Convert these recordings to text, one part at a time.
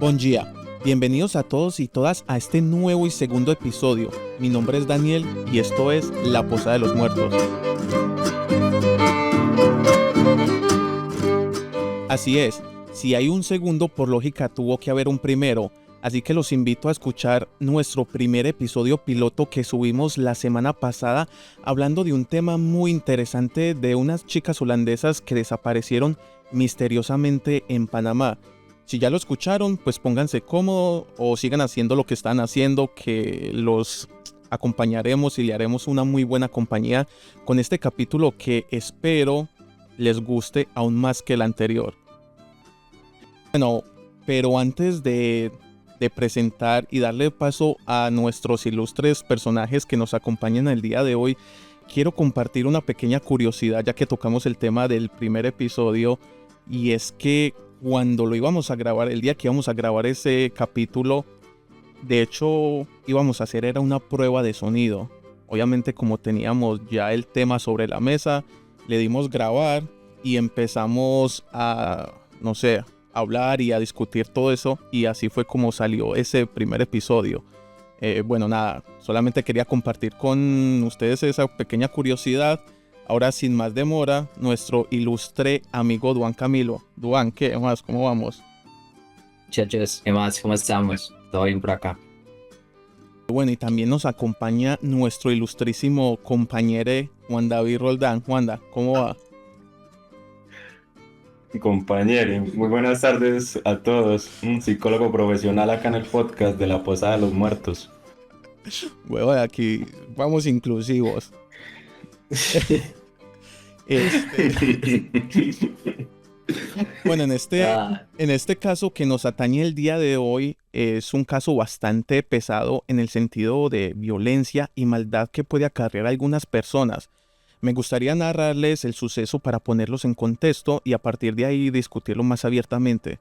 Buen día, bienvenidos a todos y todas a este nuevo y segundo episodio. Mi nombre es Daniel y esto es La Posada de los Muertos. Así es, si hay un segundo, por lógica tuvo que haber un primero, así que los invito a escuchar nuestro primer episodio piloto que subimos la semana pasada, hablando de un tema muy interesante de unas chicas holandesas que desaparecieron misteriosamente en Panamá. Si ya lo escucharon, pues pónganse cómodos o sigan haciendo lo que están haciendo, que los acompañaremos y le haremos una muy buena compañía con este capítulo que espero les guste aún más que el anterior. Bueno, pero antes de presentar y darle paso a nuestros ilustres personajes que nos acompañan el día de hoy, quiero compartir una pequeña curiosidad ya que tocamos el tema del primer episodio, y es que cuando lo íbamos a grabar, el día que íbamos a grabar ese capítulo, de hecho íbamos a hacer era una prueba de sonido. Obviamente, como teníamos ya el tema sobre la mesa, le dimos grabar y empezamos a, no sé, hablar y a discutir todo eso, y así fue como salió ese primer episodio. Bueno, nada, solamente quería compartir con ustedes esa pequeña curiosidad. Ahora, sin más demora, nuestro ilustre amigo Duan Camilo. Duan, ¿qué más? ¿Cómo vamos? Muchachos, ¿qué más? ¿Cómo estamos? ¿Todo bien por acá? Bueno, y también nos acompaña nuestro ilustrísimo compañero Juan David Roldán. Juanda, ¿cómo va? Mi compañero, muy buenas tardes a todos. Un psicólogo profesional acá en el podcast de La Posada de los Muertos. Bueno, aquí vamos inclusivos. Bueno, en este caso que nos atañe el día de hoy, es un caso bastante pesado en el sentido de violencia y maldad que puede acarrear a algunas personas. Me gustaría narrarles el suceso para ponerlos en contexto y a partir de ahí discutirlo más abiertamente.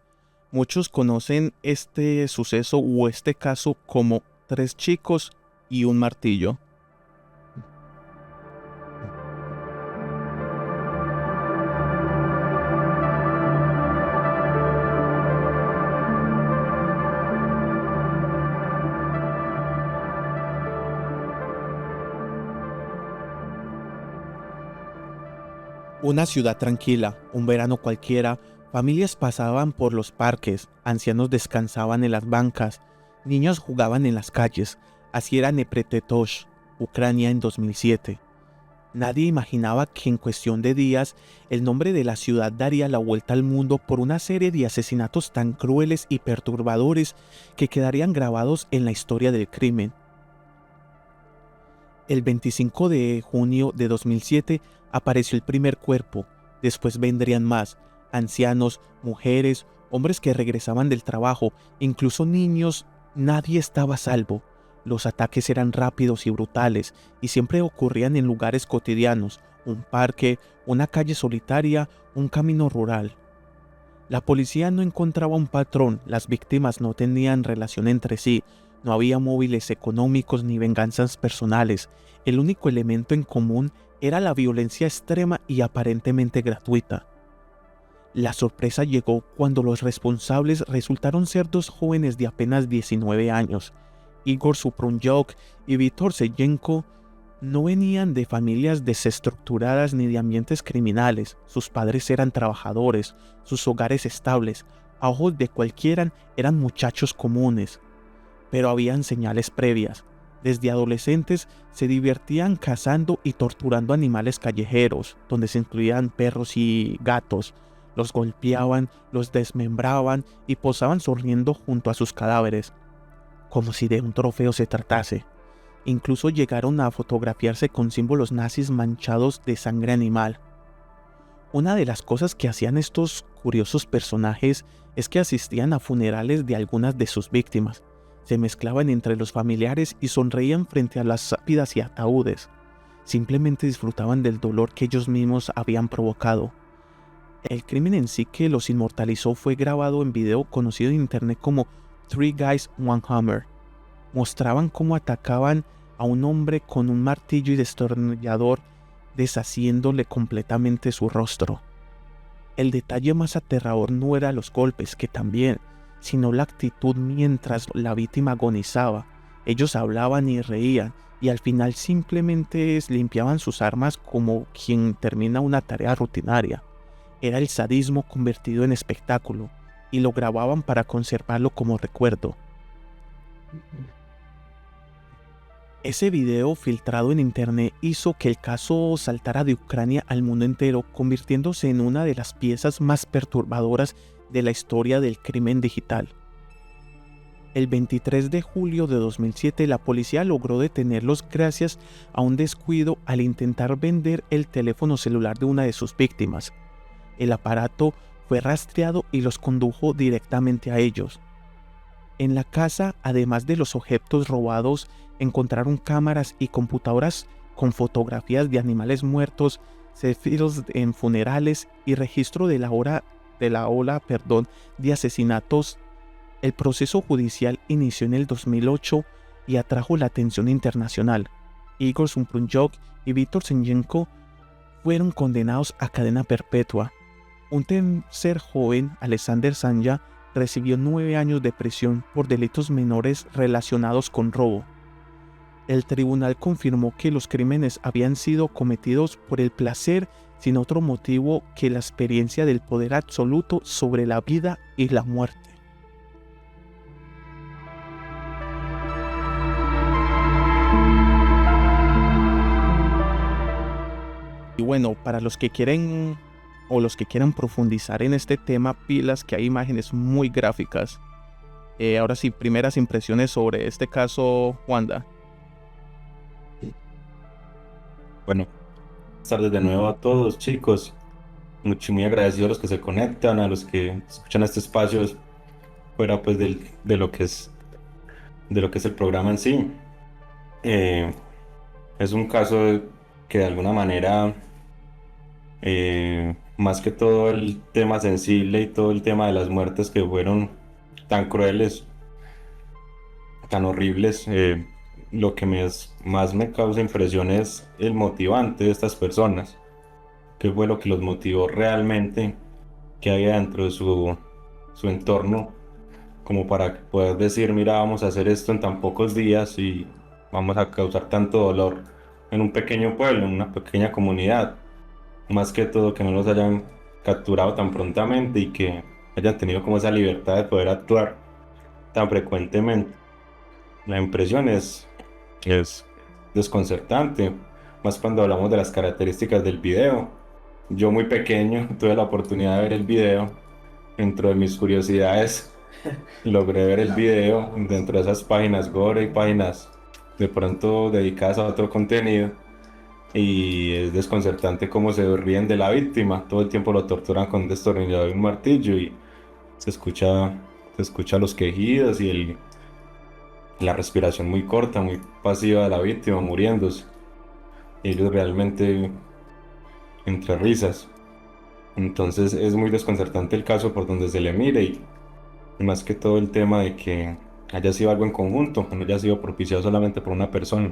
Muchos conocen este suceso o este caso como 3 chicos y un martillo. Una ciudad tranquila, un verano cualquiera, familias pasaban por los parques, ancianos descansaban en las bancas, niños jugaban en las calles. Así era Dnepropetrovsk, Ucrania en 2007. Nadie imaginaba que en cuestión de días el nombre de la ciudad daría la vuelta al mundo por una serie de asesinatos tan crueles y perturbadores que quedarían grabados en la historia del crimen. El 25 de junio de 2007 apareció el primer cuerpo, después vendrían más, ancianos, mujeres, hombres que regresaban del trabajo, incluso niños. Nadie estaba a salvo. Los ataques eran rápidos y brutales y siempre ocurrían en lugares cotidianos, un parque, una calle solitaria, un camino rural. La policía no encontraba un patrón, las víctimas no tenían relación entre sí, no había móviles económicos ni venganzas personales. El único elemento en común era la violencia extrema y aparentemente gratuita. La sorpresa llegó cuando los responsables resultaron ser 2 jóvenes de apenas 19 años. Igor Suprunyuk y Vítor Seyenko no venían de familias desestructuradas ni de ambientes criminales. Sus padres eran trabajadores, sus hogares estables. A ojos de cualquiera eran muchachos comunes. Pero habían señales previas. Desde adolescentes se divertían cazando y torturando animales callejeros, donde se incluían perros y gatos. Los golpeaban, los desmembraban y posaban sonriendo junto a sus cadáveres, como si de un trofeo se tratase. Incluso llegaron a fotografiarse con símbolos nazis manchados de sangre animal. Una de las cosas que hacían estos curiosos personajes es que asistían a funerales de algunas de sus víctimas. Se mezclaban entre los familiares y sonreían frente a las lápidas y ataúdes. Simplemente disfrutaban del dolor que ellos mismos habían provocado. El crimen en sí que los inmortalizó fue grabado en video conocido en internet como Three Guys, One Hammer. Mostraban cómo atacaban a un hombre con un martillo y destornillador, deshaciéndole completamente su rostro. El detalle más aterrador no era los golpes, que también, sino la actitud mientras la víctima agonizaba. Ellos hablaban y reían, y al final simplemente limpiaban sus armas como quien termina una tarea rutinaria. Era el sadismo convertido en espectáculo, y lo grababan para conservarlo como recuerdo. Ese video filtrado en internet hizo que el caso saltara de Ucrania al mundo entero, convirtiéndose en una de las piezas más perturbadoras de la historia del crimen digital. El 23 de julio de 2007 la policía logró detenerlos gracias a un descuido al intentar vender el teléfono celular de una de sus víctimas. El aparato fue rastreado y los condujo directamente a ellos. En la casa, además de los objetos robados, encontraron cámaras y computadoras con fotografías de animales muertos, selfies en funerales y registro de la ola de asesinatos. El proceso judicial inició en el 2008 y atrajo la atención internacional. Igor Sumprunchok y Vítor Senchenko fueron condenados a cadena perpetua. Un tercer joven, Alexander Sanya, recibió 9 años de prisión por delitos menores relacionados con robo. El tribunal confirmó que los crímenes habían sido cometidos por el placer sin otro motivo que la experiencia del poder absoluto sobre la vida y la muerte. Y bueno, para los que quieren o los que quieran profundizar en este tema, pilas que hay imágenes muy gráficas. Ahora sí, primeras impresiones sobre este caso, Wanda. Bueno, buenas tardes de nuevo a todos, chicos. Muy agradecido a los que se conectan, a los que escuchan este espacio fuera pues de lo que es el programa en sí. Es un caso que de alguna manera, más que todo el tema sensible y todo el tema de las muertes que fueron tan crueles, tan horribles, lo que más me causa impresión es el motivante de estas personas. ¿Qué fue lo que los motivó realmente? ¿Qué había dentro de su entorno? Como para poder decir, mira, vamos a hacer esto en tan pocos días y vamos a causar tanto dolor en un pequeño pueblo, en una pequeña comunidad. Más que todo que no los hayan capturado tan prontamente y que hayan tenido como esa libertad de poder actuar tan frecuentemente. La impresión es desconcertante, más cuando hablamos de las características del video. Yo muy pequeño tuve la oportunidad de ver el video. Dentro de mis curiosidades logré ver el video dentro de esas páginas gore y páginas de pronto dedicadas a otro contenido, y es desconcertante cómo se ríen de la víctima. Todo el tiempo lo torturan con un destornillador y un martillo, y se escucha los quejidos y la respiración muy corta, muy pasiva de la víctima muriéndose, y ellos realmente entre risas. Entonces es muy desconcertante el caso por donde se le mire, y más que todo el tema de que haya sido algo en conjunto, que no haya sido propiciado solamente por una persona.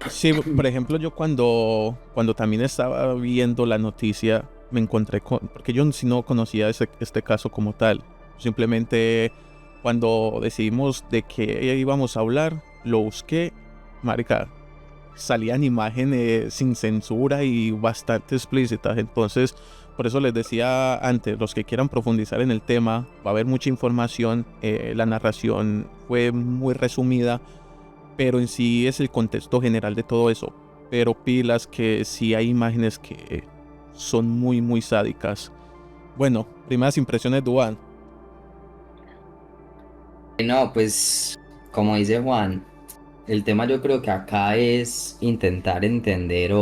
Sí, por ejemplo, yo cuando también estaba viendo la noticia, me encontré porque yo sí no conocía este caso como tal. Simplemente cuando decidimos de qué íbamos a hablar, lo busqué, marica, salían imágenes sin censura y bastante explícitas. Entonces, por eso les decía antes, los que quieran profundizar en el tema, va a haber mucha información. La narración fue muy resumida, pero en sí es el contexto general de todo eso. Pero pilas que sí hay imágenes que son muy, muy sádicas. Bueno, primeras impresiones, Duan. No, pues como dice Juan, el tema yo creo que acá es intentar entender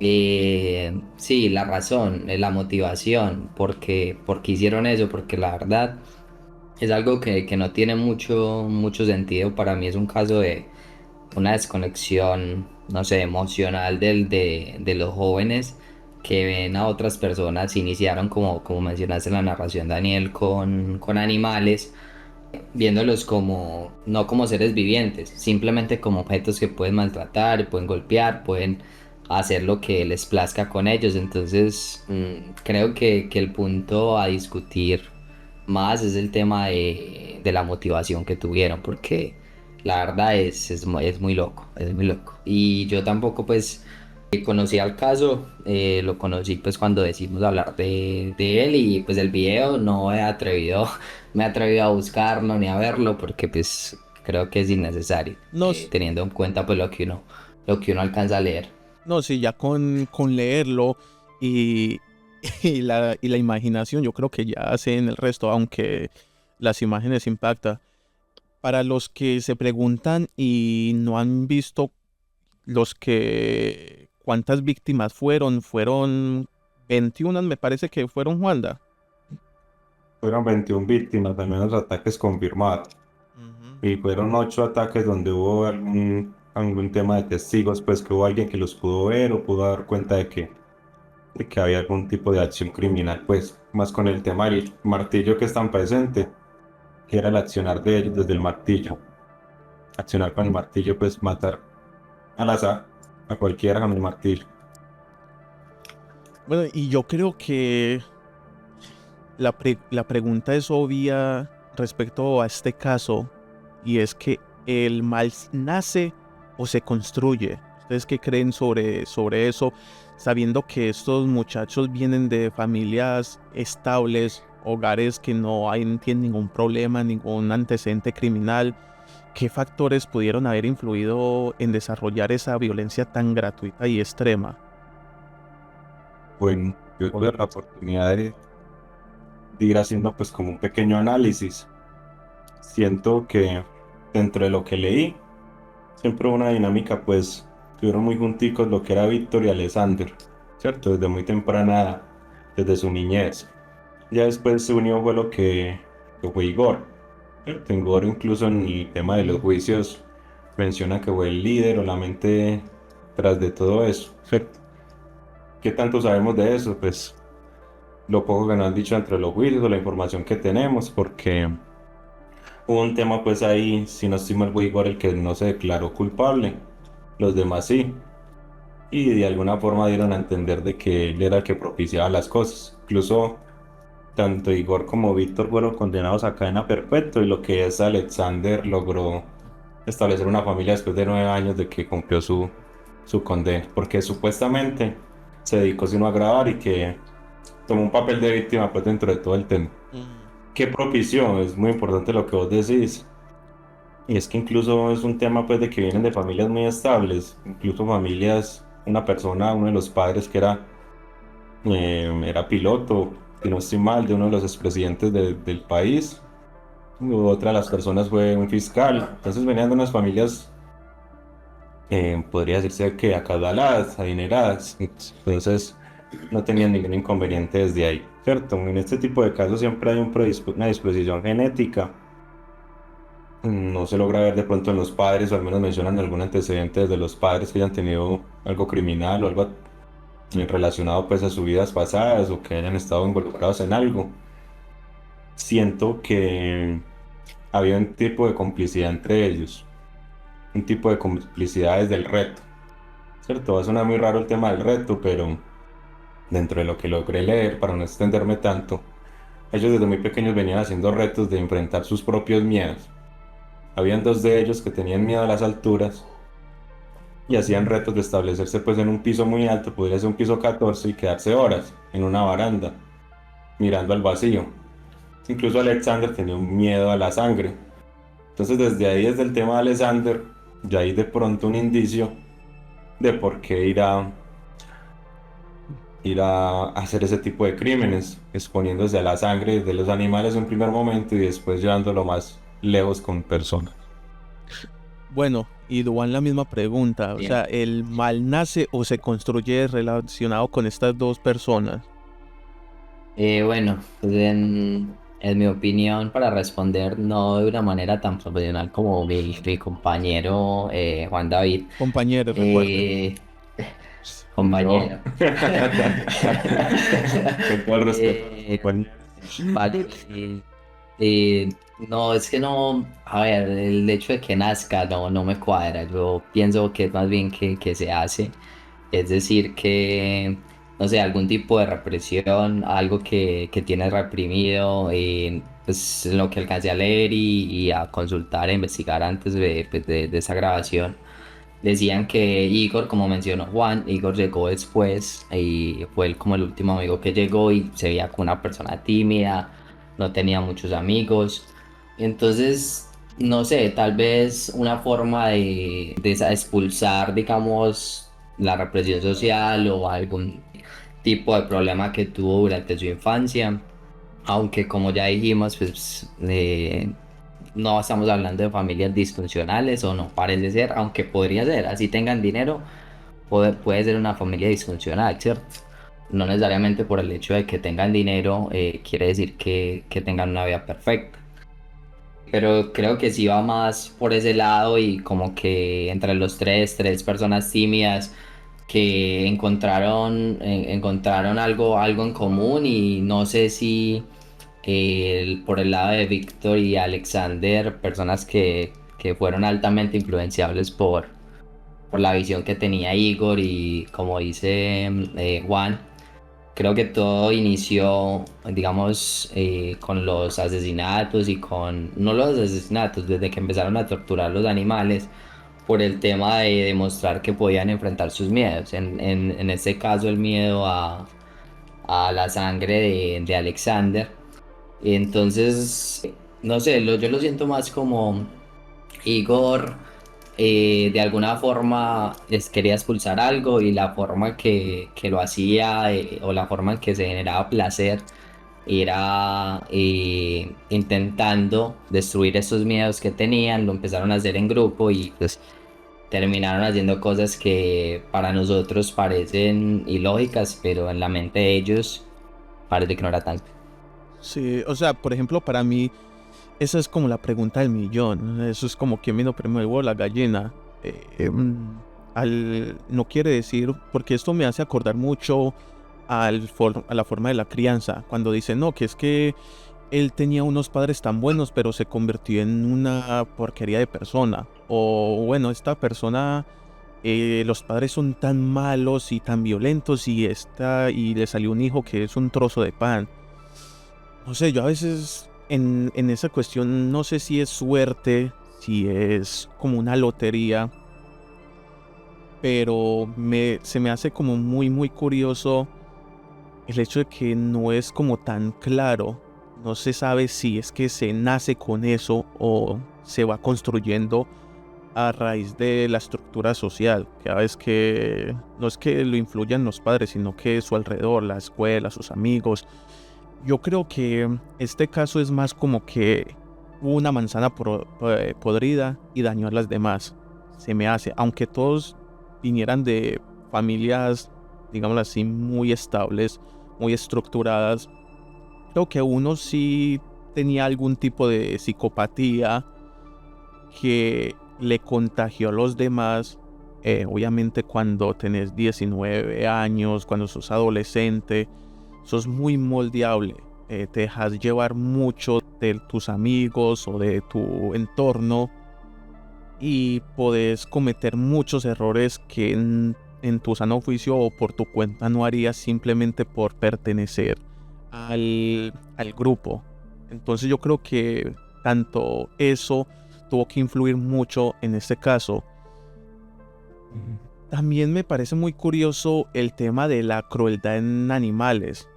sí, la razón, la motivación, por qué hicieron eso, porque la verdad es algo que no tiene mucho sentido. Para mí es un caso de una desconexión, no sé, emocional de los jóvenes que ven a otras personas, iniciaron como mencionaste en la narración, Daniel, con animales, viéndolos no como seres vivientes, simplemente como objetos que pueden maltratar, pueden golpear, pueden hacer lo que les plazca con ellos. Entonces, creo que el punto a discutir más es el tema de la motivación que tuvieron, porque la verdad es muy loco, es muy loco. Y yo tampoco pues conocí al caso, lo conocí pues cuando decidimos hablar de él y pues el video no he atrevido, me he atrevido a buscarlo ni a verlo porque pues creo que es innecesario, No, teniendo en cuenta pues lo que uno alcanza a leer. no, sí, ya con leerlo y, y la imaginación, yo creo que ya hacen el resto, aunque las imágenes impactan. Para los que se preguntan y no han visto los que cuántas víctimas fueron 21, me parece que fueron, Juanda. Fueron 21 víctimas, al menos ataques confirmados. Ujú. Y fueron 8 ataques donde hubo algún tema de testigos, pues que hubo alguien que los pudo ver o pudo dar cuenta de que había algún tipo de acción criminal, pues más con el tema del martillo que están presente, que era el accionar de ellos desde el martillo. Accionar con el martillo, pues matar al azar a cualquiera con el martillo. Bueno, y yo creo que la pregunta es obvia respecto a este caso, y es que el mal nace o se construye. ¿Ustedes qué creen sobre eso? Sabiendo que estos muchachos vienen de familias estables, hogares que tienen ningún problema, ningún antecedente criminal. ¿Qué factores pudieron haber influido en desarrollar esa violencia tan gratuita y extrema? Bueno, yo tuve la oportunidad de ir haciendo pues como un pequeño análisis. Siento que dentro de lo que leí, siempre hubo una dinámica, pues estuvieron muy junticos lo que era Víctor y Alexander, ¿cierto? Desde muy temprana edad, desde su niñez. Ya después se unió fue que fue Igor, ¿cierto? Igor incluso en el tema de los juicios menciona que fue el líder o la mente tras de todo eso, ¿cierto? ¿Qué tanto sabemos de eso? Pues lo poco que nos han dicho entre los juicios o la información que tenemos, porque hubo un tema pues ahí, si no estoy mal, fue Igor el que no se declaró culpable, los demás sí, y de alguna forma dieron a entender de que él era el que propiciaba las cosas. Incluso tanto Igor como Víctor fueron condenados a cadena perpetua y lo que es Alexander logró establecer una familia después de 9 años de que cumplió su condena, porque supuestamente se dedicó sino a grabar y que tomó un papel de víctima pues dentro de todo el tema. ¿Qué propició? Es muy importante lo que vos decís. Y es que incluso es un tema pues de que vienen de familias muy estables, incluso familias, una persona, uno de los padres que era piloto, si no estoy mal, de uno de los expresidentes del país, otra de las personas fue un fiscal, entonces venían de unas familias, podría decirse que acaudaladas, adineradas, entonces no tenían ningún inconveniente desde ahí, ¿cierto? En este tipo de casos siempre hay una disposición genética. No se logra ver de pronto en los padres, o al menos mencionan algún antecedente de los padres que hayan tenido algo criminal o algo relacionado pues a sus vidas pasadas o que hayan estado involucrados en algo. Siento que había un tipo de complicidad entre ellos, un tipo de complicidad desde el reto, ¿cierto? Va a sonar muy raro el tema del reto, pero dentro de lo que logré leer, para no extenderme tanto, ellos desde muy pequeños venían haciendo retos de enfrentar sus propios miedos. Habían dos de ellos que tenían miedo a las alturas y hacían retos de establecerse pues en un piso muy alto, podría ser un piso 14, y quedarse horas en una baranda, mirando al vacío. Incluso Alexander tenía un miedo a la sangre. Entonces desde ahí, desde el tema de Alexander, ya hay de pronto un indicio de por qué ir a hacer ese tipo de crímenes, exponiéndose a la sangre de los animales en un primer momento y después llevándolo más lejos con personas. Bueno, y Duan la misma pregunta, o sea, Bien. ¿el mal nace o se construye relacionado con estas dos personas? Bueno, pues en mi opinión, para responder no de una manera tan profesional como mi compañero Juan David, Compañeros, recuerden. eh, Yo, compañero. con todo el respeto. Eh, Bueno, vale, no, es que no, a ver, el hecho de que nazca no me cuadra. Yo pienso que es más bien que se hace. Es decir, que, no sé, algún tipo de represión, algo que tiene reprimido, pues lo que alcancé a leer y a consultar e investigar antes pues, de esa grabación. Decían que Igor, como mencionó Juan, Igor llegó después y fue como el último amigo que llegó y se veía como una persona tímida, no tenía muchos amigos. Entonces, no sé, tal vez una forma de expulsar, digamos, la represión social o algún tipo de problema que tuvo durante su infancia. Aunque como ya dijimos, pues no estamos hablando de familias disfuncionales o no parece ser, aunque podría ser, así tengan dinero, puede ser una familia disfuncional, ¿cierto? No necesariamente por el hecho de que tengan dinero quiere decir que tengan una vida perfecta. Pero creo que sí va más por ese lado y como que entre los tres personas tímidas que encontraron algo en común y no sé si por el lado de Víctor y Alexander, personas que fueron altamente influenciables por la visión que tenía Igor y como dice Juan, creo que todo inició, digamos, con los asesinatos y con, no los asesinatos, desde que empezaron a torturar los animales por el tema de demostrar que podían enfrentar sus miedos. En este caso el miedo a la sangre de Alexander. Entonces, no sé, yo lo siento más como Igor de alguna forma les quería expulsar algo y la forma que lo hacía o la forma en que se generaba placer era intentando destruir esos miedos que tenían, lo empezaron a hacer en grupo y pues terminaron haciendo cosas que para nosotros parecen ilógicas, pero en la mente de ellos parece que no era tanto. Sí, o sea, por ejemplo, para mí, esa es como la pregunta del millón. Eso es como quién vino primero el huevo o la gallina. No quiere decir, porque esto me hace acordar mucho a la forma de la crianza, cuando dicen, no, que es que él tenía unos padres tan buenos, pero se convirtió en una porquería de persona. O bueno, esta persona, los padres son tan malos y tan violentos y le salió un hijo que es un trozo de pan. No sé, yo a veces en esa cuestión no sé si es suerte, si es como una lotería, pero se me hace como muy curioso el hecho de que no es como tan claro. No se sabe si es que se nace con eso o se va construyendo a raíz de la estructura social, que a veces que no es que lo influyan los padres, sino que su alrededor, la escuela, sus amigos. Yo creo que este caso es más como que hubo una manzana podrida y dañó a las demás. Se me hace, aunque todos vinieran de familias, digámoslo así, muy estables, muy estructuradas, creo que uno sí tenía algún tipo de psicopatía que le contagió a los demás. Obviamente cuando tenés 19 años, cuando sos adolescente, sos muy moldeable. Te dejas llevar mucho de tus amigos o de tu entorno y podés cometer muchos errores que en tu sano juicio o por tu cuenta no harías simplemente por pertenecer al grupo. Entonces yo creo que tanto eso tuvo que influir mucho en este caso. También me parece muy curioso el tema de la crueldad en animales.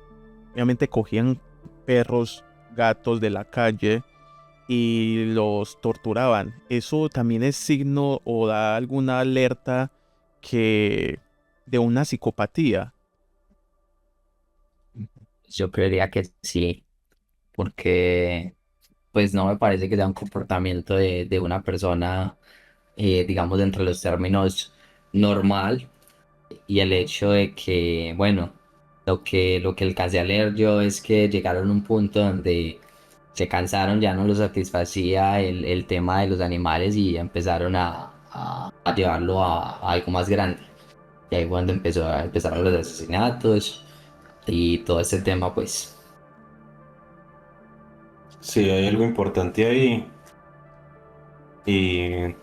Obviamente cogían perros, gatos de la calle y los torturaban. Eso también es signo o da alguna alerta que de una psicopatía. Yo creería que sí, porque pues no me parece que sea un comportamiento de una persona, digamos, dentro de los términos normal y el hecho de que, bueno, lo que alcancé a leer yo es que llegaron a un punto donde se cansaron, ya no los satisfacía el tema de los animales y empezaron a llevarlo a algo más grande. Y ahí cuando empezaron los asesinatos y todo ese tema, pues. Sí, hay algo importante ahí y,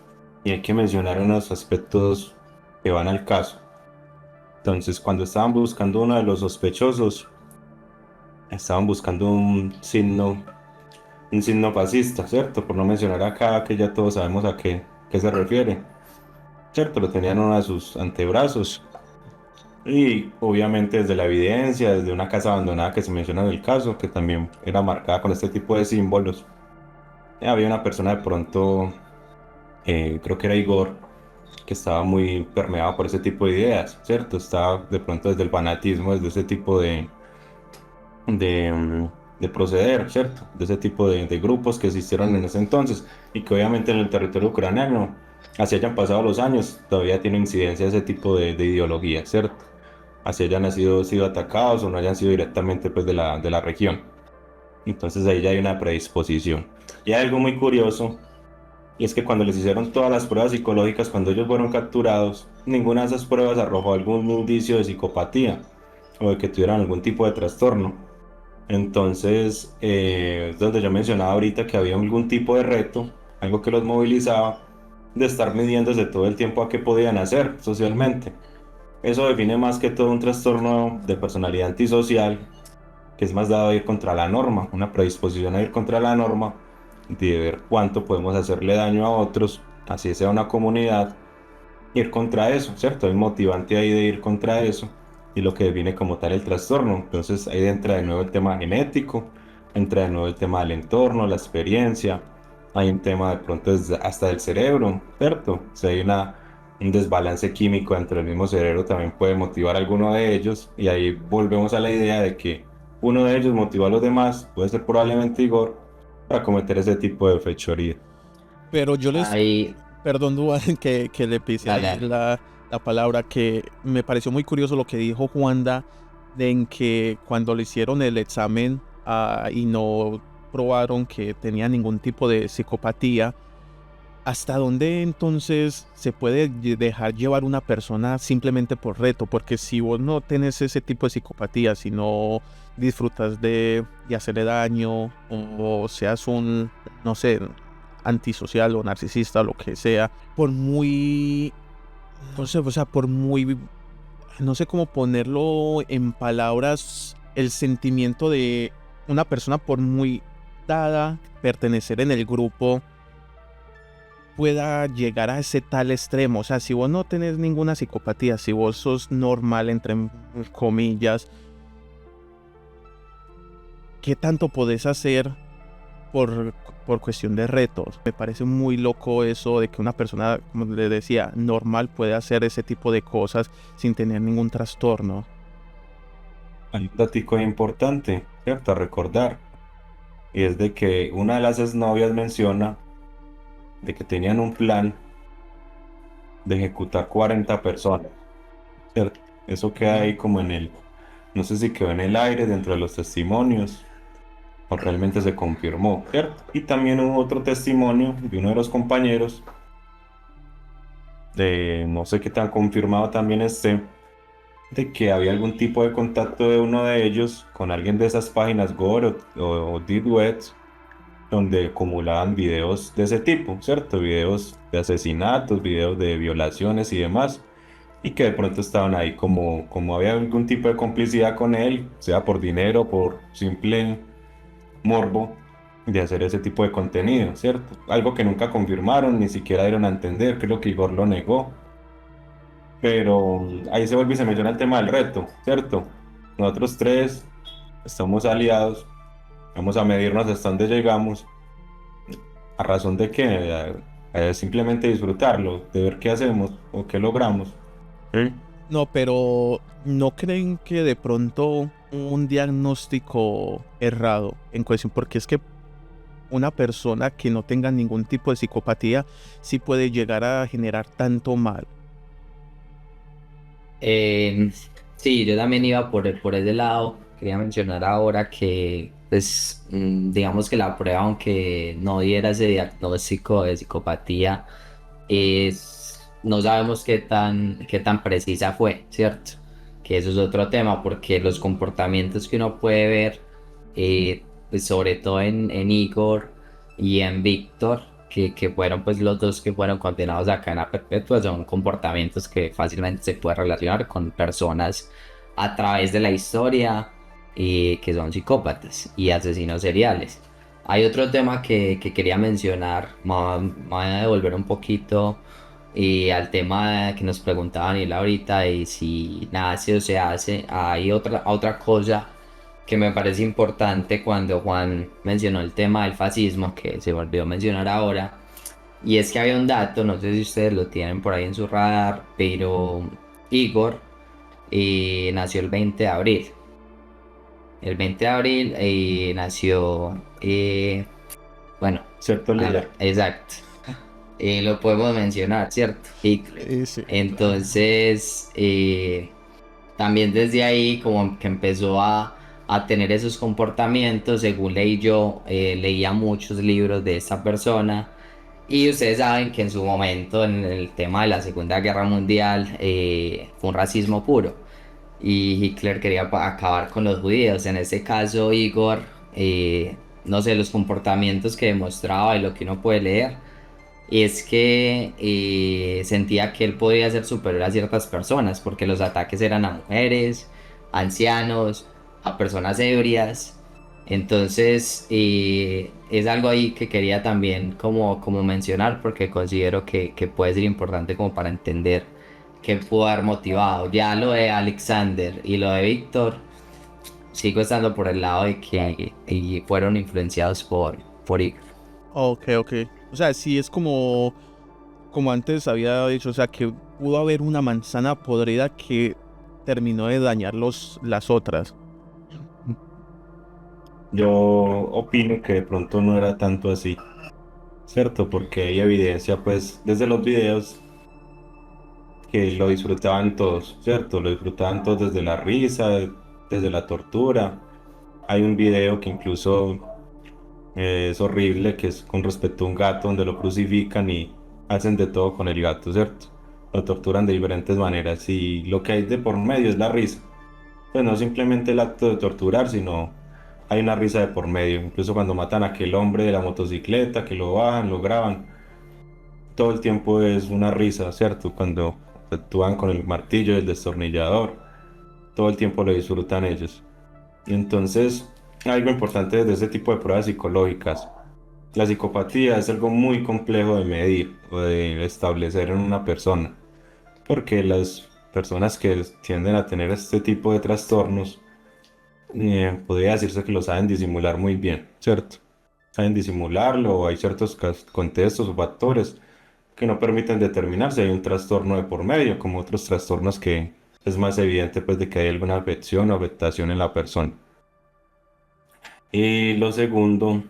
y hay que mencionar unos aspectos que van al caso. Entonces, cuando estaban buscando uno de los sospechosos, estaban buscando un signo fascista, ¿cierto? Por no mencionar acá que ya todos sabemos a qué se refiere, ¿cierto? Lo tenían en uno de sus antebrazos. Y obviamente desde la evidencia, desde una casa abandonada que se menciona en el caso, que también era marcada con este tipo de símbolos, había una persona de pronto, creo que era Igor, que estaba muy permeado por ese tipo de ideas, ¿cierto? Estaba de pronto desde el fanatismo, desde ese tipo de, mm, de proceder, ¿cierto? De ese tipo de grupos que existieron en ese entonces y que obviamente en el territorio ucraniano, así hayan pasado los años, todavía tiene incidencia ese tipo de ideología, ¿cierto? Así hayan sido atacados o no hayan sido directamente pues de la región. Entonces ahí ya hay una predisposición. Y hay algo muy curioso, y es que cuando les hicieron todas las pruebas psicológicas, cuando ellos fueron capturados, ninguna de esas pruebas arrojó algún indicio de psicopatía o de que tuvieran algún tipo de trastorno. Entonces, es donde yo mencionaba ahorita que había algún tipo de reto, algo que los movilizaba, de estar midiéndose todo el tiempo a qué podían hacer socialmente. Eso define más que todo un trastorno de personalidad antisocial, que es más dado a ir contra la norma, una predisposición a ir contra la norma, de ver cuánto podemos hacerle daño a otros, así sea una comunidad, ir contra eso, ¿cierto? Hay un motivante ahí de ir contra eso y lo que define como tal el trastorno. Entonces ahí entra de nuevo el tema genético, entra de nuevo el tema del entorno, la experiencia, hay un tema de pronto hasta del cerebro, ¿cierto? Si hay un desbalance químico dentro del mismo cerebro también puede motivar a alguno de ellos y ahí volvemos a la idea de que uno de ellos motiva a los demás, puede ser probablemente Igor, para cometer ese tipo de fechoría. Pero yo les, Ahí, perdón, Duan, que le pise ahí dale. la palabra, que me pareció muy curioso lo que dijo Juanda, de en que cuando le hicieron el examen y no probaron que tenía ningún tipo de psicopatía, ¿hasta dónde entonces se puede dejar llevar una persona simplemente por reto? Porque si vos no tenés ese tipo de psicopatía, si no disfrutas de hacerle daño, o seas un, no sé, antisocial o narcisista o lo que sea, por muy, no sé, o sea, por muy, no sé cómo ponerlo en palabras, el sentimiento de una persona por muy dada pertenecer en el grupo pueda llegar a ese tal extremo. O sea, si vos no tenés ninguna psicopatía, si vos sos normal, entre comillas, ¿qué tanto podés hacer por, por cuestión de retos? Me parece muy loco eso de que una persona, como le decía, normal puede hacer ese tipo de cosas sin tener ningún trastorno. Hay un datico importante, ¿cierto? A recordar, y es de que una de las exnovias menciona de que tenían un plan de ejecutar 40 personas, ¿cierto? Eso queda ahí como no sé si quedó en el aire dentro de los testimonios o realmente se confirmó, ¿cierto? Y también hubo otro testimonio de uno de los compañeros, de no sé qué tan confirmado también esté, de que había algún tipo de contacto de uno de ellos con alguien de esas páginas Gore o Deep Webs, donde acumulaban videos de ese tipo, ¿cierto? Videos de asesinatos, videos de violaciones y demás, y que de pronto estaban ahí como había algún tipo de complicidad con él, sea por dinero, por simple morbo de hacer ese tipo de contenido, ¿cierto? Algo que nunca confirmaron, ni siquiera dieron a entender, creo que Igor lo negó, pero ahí se vuelve y se menciona el tema del reto, ¿cierto? Nosotros tres estamos aliados, vamos a medirnos hasta dónde llegamos. ¿A razón de qué? Simplemente disfrutarlo, de ver qué hacemos o qué logramos. ¿Sí? No, pero ¿no creen que de pronto un diagnóstico errado en cuestión? Porque es que una persona que no tenga ningún tipo de psicopatía sí puede llegar a generar tanto mal. Eh, sí, yo también iba por ese lado. Quería mencionar ahora que, pues, digamos que la prueba, aunque no diera ese diagnóstico de psicopatía, no sabemos qué tan precisa fue, ¿cierto? Que eso es otro tema, porque los comportamientos que uno puede ver, pues sobre todo en Igor y en Víctor, que fueron pues los dos que fueron condenados a cadena perpetua, son comportamientos que fácilmente se puede relacionar con personas a través de la historia y que son psicópatas y asesinos seriales. Hay otro tema que quería mencionar, me voy a devolver un poquito y al tema que nos preguntaban y ahorita y si nace o se hace. Hay otra cosa que me parece importante cuando Juan mencionó el tema del fascismo, que se volvió a mencionar ahora, y es que había un dato, no sé si ustedes lo tienen por ahí en su radar, pero Igor nació el 20 de abril. El 20 de abril nació, bueno, ¿Cierto, líder? exacto, lo podemos mencionar, ¿cierto? Hitler. Sí. Entonces, también desde ahí como que empezó a tener esos comportamientos, según leí yo, leía muchos libros de esta persona y ustedes saben que en su momento en el tema de la Segunda Guerra Mundial fue un racismo puro y Hitler quería acabar con los judíos. En este caso, Igor, no sé, los comportamientos que demostraba y lo que uno puede leer es que sentía que él podía ser superior a ciertas personas porque los ataques eran a mujeres, a ancianos, a personas ebrias. Entonces es algo ahí que quería también como mencionar porque considero que puede ser importante como para entender qué pudo haber motivado. Ya lo de Alexander y lo de Víctor, sigo estando por el lado de que fueron influenciados por Igor. Ok, ok. O sea, sí es como antes había dicho, o sea, que pudo haber una manzana podrida que terminó de dañar las otras. Yo opino que de pronto no era tanto así, ¿cierto? Porque hay evidencia, pues, desde los videos que lo disfrutaban todos, ¿cierto? Lo disfrutaban todos desde la risa, desde la tortura. Hay un video que incluso es horrible, que es con respecto a un gato, donde lo crucifican y hacen de todo con el gato, ¿cierto? Lo torturan de diferentes maneras y lo que hay de por medio es la risa. Pues no simplemente el acto de torturar, sino hay una risa de por medio. Incluso cuando matan a aquel hombre de la motocicleta, que lo bajan, lo graban, todo el tiempo es una risa, ¿cierto? Cuando actúan con el martillo y el destornillador, todo el tiempo lo disfrutan ellos. Y entonces, algo importante de ese tipo de pruebas psicológicas. La psicopatía es algo muy complejo de medir o de establecer en una persona, porque las personas que tienden a tener este tipo de trastornos, podría decirse que lo saben disimular muy bien, ¿cierto? Saben disimularlo, o hay ciertos contextos o factores que no permiten determinar si hay un trastorno de por medio, como otros trastornos que es más evidente pues de que hay alguna afección o afectación en la persona. Y lo segundo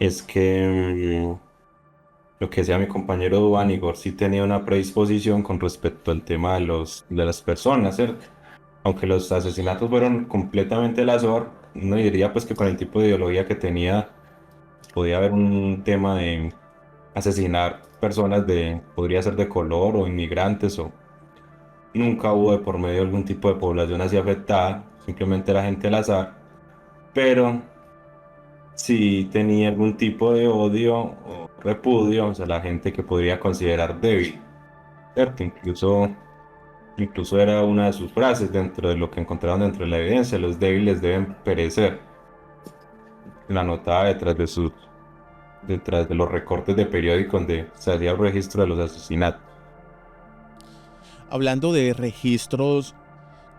es que lo que decía mi compañero Duván, Igor sí tenía una predisposición con respecto al tema de las personas, ¿cierto? Aunque los asesinatos fueron completamente al azar, uno diría pues que con el tipo de ideología que tenía, podía haber un tema de asesinar personas podría ser de color o inmigrantes o nunca hubo de por medio algún tipo de población así afectada, simplemente la gente al azar, pero sí tenía algún tipo de odio o repudio hacia la gente que podría considerar débil, ¿cierto? Incluso era una de sus frases dentro de lo que encontraron dentro de la evidencia: los débiles deben perecer. La anotaba detrás de los recortes de periódico donde se hacía el registro de los asesinatos. Hablando de registros,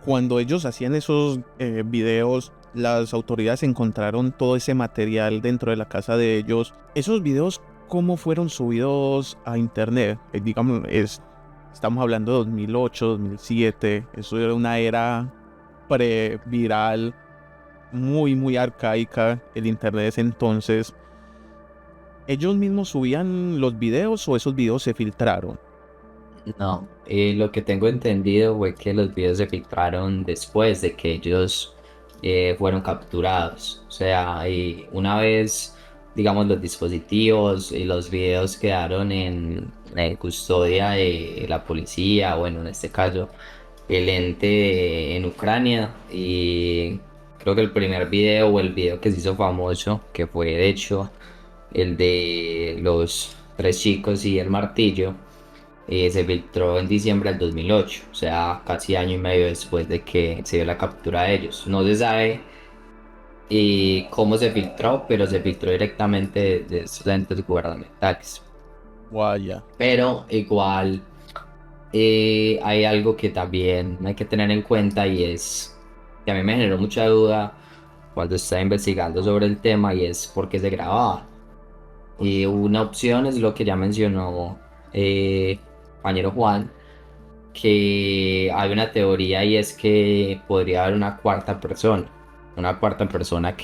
cuando ellos hacían esos videos, las autoridades encontraron todo ese material dentro de la casa de ellos. Esos videos, ¿cómo fueron subidos a internet? Digamos, estamos hablando de 2008, 2007. Eso era una era pre-viral, muy, muy arcaica, el internet de ese entonces. ¿Ellos mismos subían los videos o esos videos se filtraron? No, lo que tengo entendido fue que los videos se filtraron después de que ellos fueron capturados. O sea, y una vez, digamos, los dispositivos y los videos quedaron en custodia de la policía, bueno, en este caso, el ente en Ucrania. Y creo que el primer video o el video que se hizo famoso, que fue de hecho el de los tres chicos y el martillo, se filtró en diciembre del 2008, o sea, casi año y medio después de que se dio la captura de ellos. No se sabe cómo se filtró, pero se filtró directamente de estos entes gubernamentales. Guaya. Pero igual hay algo que también hay que tener en cuenta y es que a mí me generó mucha duda cuando estaba investigando sobre el tema y es por qué se grababa. Y una opción es lo que ya mencionó compañero Juan, que hay una teoría y es que podría haber una cuarta persona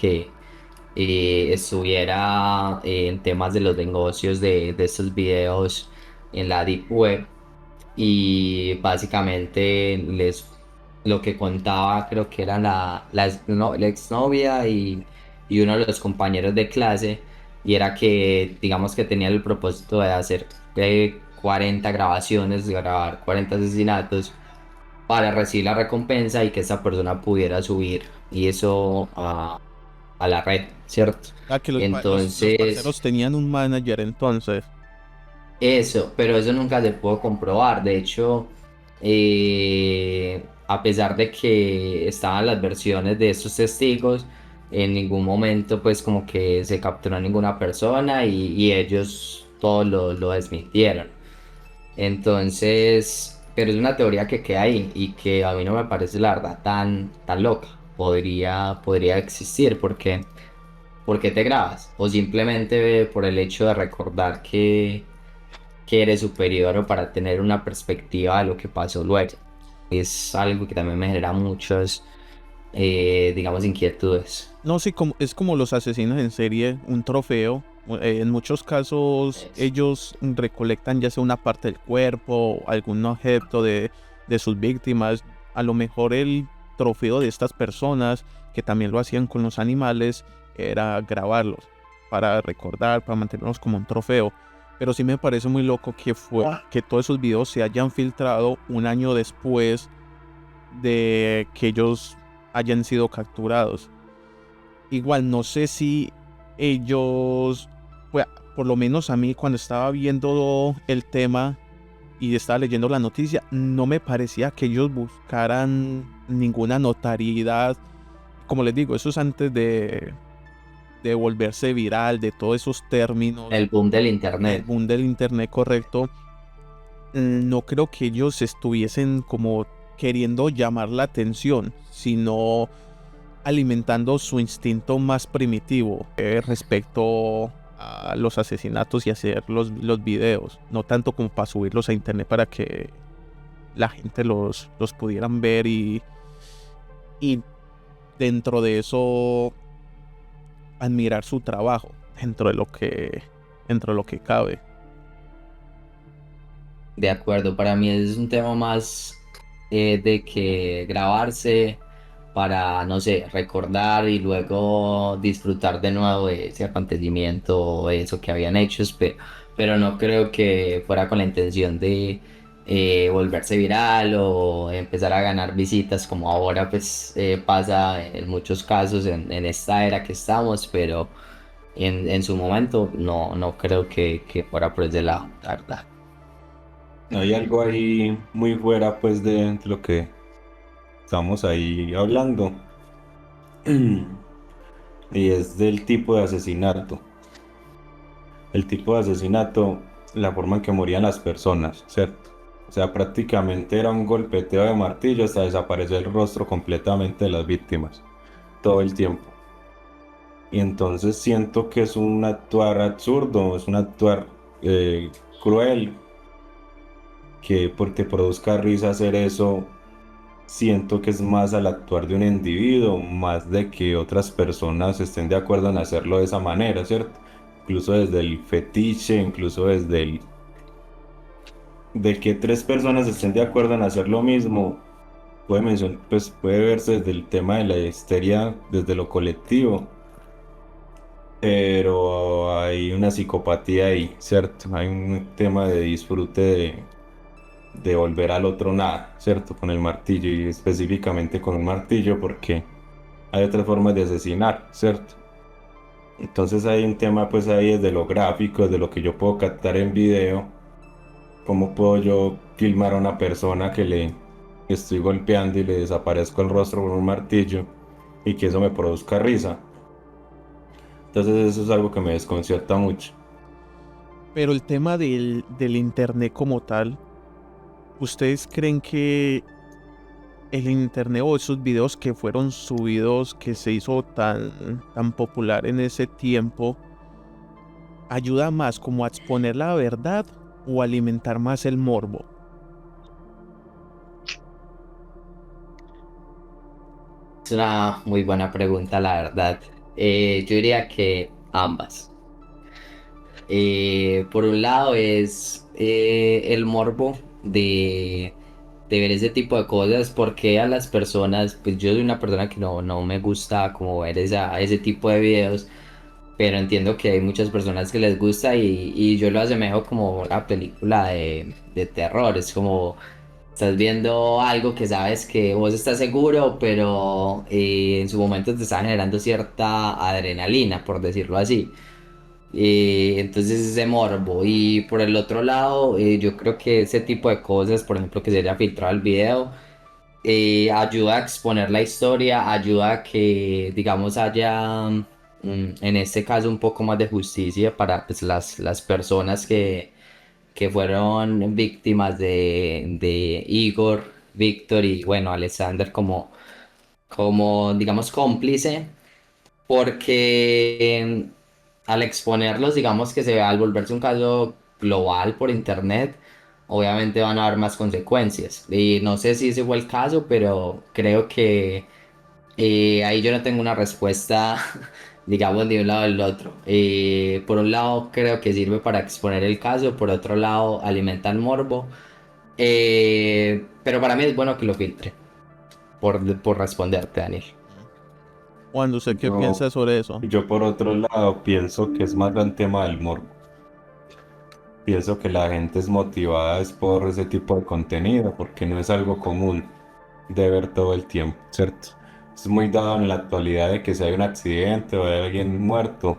que estuviera en temas de los negocios de estos videos en la Deep Web y básicamente lo que contaba creo que era la exnovia y uno de los compañeros de clase y era que digamos que tenía el propósito de hacer 40 grabaciones, de grabar 40 asesinatos para recibir la recompensa y que esa persona pudiera subir y eso a la red, ¿cierto? Ah, que los Entonces, parceros tenían un manager entonces. eso, pero eso nunca se pudo comprobar. De hecho, a pesar de que estaban las versiones de estos testigos, en ningún momento pues como que se capturó a ninguna persona y ellos todos lo desmintieron. Entonces, pero es una teoría que queda ahí y que a mí no me parece la verdad tan loca. Podría existir porque ¿por qué te grabas? O simplemente por el hecho de recordar que eres superior o para tener una perspectiva de lo que pasó luego. Es algo que también me genera muchas, digamos, inquietudes. No, sí, es como los asesinos en serie, un trofeo. En muchos casos Es- ellos recolectan ya sea una parte del cuerpo o algún objeto de sus víctimas. A lo mejor el trofeo de estas personas, que también lo hacían con los animales, era grabarlos para recordar, para mantenerlos como un trofeo. Pero sí me parece muy loco que todos esos videos se hayan filtrado un año después de que ellos hayan sido capturados. Igual no sé si ellos, pues, por lo menos a mí cuando estaba viendo el tema y estaba leyendo la noticia, no me parecía que ellos buscaran ninguna notariedad. Como les digo, eso es antes de volverse viral, de todos esos términos, El boom del el internet. boom del internet, correcto. No creo que ellos estuviesen como queriendo llamar la atención, sino alimentando su instinto más primitivo respecto a los asesinatos y hacer los videos, no tanto como para subirlos a internet para que la gente los pudieran ver y dentro de eso admirar su trabajo dentro de lo que cabe. De acuerdo, para mí es un tema más de que grabarse para, no sé, recordar y luego disfrutar de nuevo de ese acontecimiento o eso que habían hecho, pero no creo que fuera con la intención de volverse viral o empezar a ganar visitas como ahora pues pasa en muchos casos en esta era que estamos, pero en su momento no creo que fuera por ese lado, la verdad. Hay algo ahí muy fuera pues de lo que estamos ahí hablando y es del tipo de asesinato. El tipo de asesinato, la forma en que morían las personas, ¿cierto? O sea, prácticamente era un golpeteo de martillo hasta desaparecer el rostro completamente de las víctimas, todo el tiempo. Y entonces siento que es un actuar absurdo, es un actuar cruel, que porque produzca risa hacer eso, siento que es más al actuar de un individuo, más de que otras personas estén de acuerdo en hacerlo de esa manera, ¿cierto? Incluso desde el fetiche, incluso desde el de que tres personas estén de acuerdo en hacer lo mismo, pues puede verse desde el tema de la histeria, desde lo colectivo, pero hay una psicopatía ahí, ¿cierto? Hay un tema de disfrute de volver al otro nada, ¿cierto? Con el martillo y específicamente con un martillo porque hay otras formas de asesinar, ¿cierto? Entonces hay un tema pues ahí desde lo gráfico, desde lo que yo puedo captar en video, cómo puedo yo filmar a una persona que le estoy golpeando y le desaparezco el rostro con un martillo y que eso me produzca risa. Entonces eso es algo que me desconcierta mucho. Pero el tema del internet como tal, ¿ustedes creen que el internet o esos videos que fueron subidos, que se hizo tan popular en ese tiempo, ayuda más como a exponer la verdad o alimentar más el morbo? Es una muy buena pregunta, la verdad. Yo diría que ambas. Por un lado es el morbo de ver ese tipo de cosas, porque a las personas, pues yo soy una persona que no me gusta como ver ese tipo de videos, pero entiendo que hay muchas personas que les gusta y yo lo asemejo como una película de terror. Es como estás viendo algo que sabes que vos estás seguro, pero en su momento te está generando cierta adrenalina, por decirlo así. Entonces ese morbo. Y por el otro lado, yo creo que ese tipo de cosas, por ejemplo, que se haya filtrado el video, ayuda a exponer la historia, ayuda a que, digamos, haya, en este caso, un poco más de justicia para pues, las personas que fueron víctimas de Igor, Víctor y, bueno, Alexander como, digamos, cómplice porque al exponerlos, digamos que al volverse un caso global por internet, obviamente van a haber más consecuencias. Y no sé si ese fue el caso, pero creo que ahí yo no tengo una respuesta, digamos, ni de un lado del otro. Por un lado, creo que sirve para exponer el caso, por otro lado, alimenta el morbo. Pero para mí es bueno que lo filtre, por responderte, Daniel. Juan, ¿usted qué Yo, piensa sobre eso? yo por otro lado pienso que es más el tema del morbo. Pienso que la gente es motivada es por ese tipo de contenido, porque no es algo común de ver todo el tiempo, ¿cierto? Es muy dado en la actualidad de que si hay un accidente o hay alguien muerto,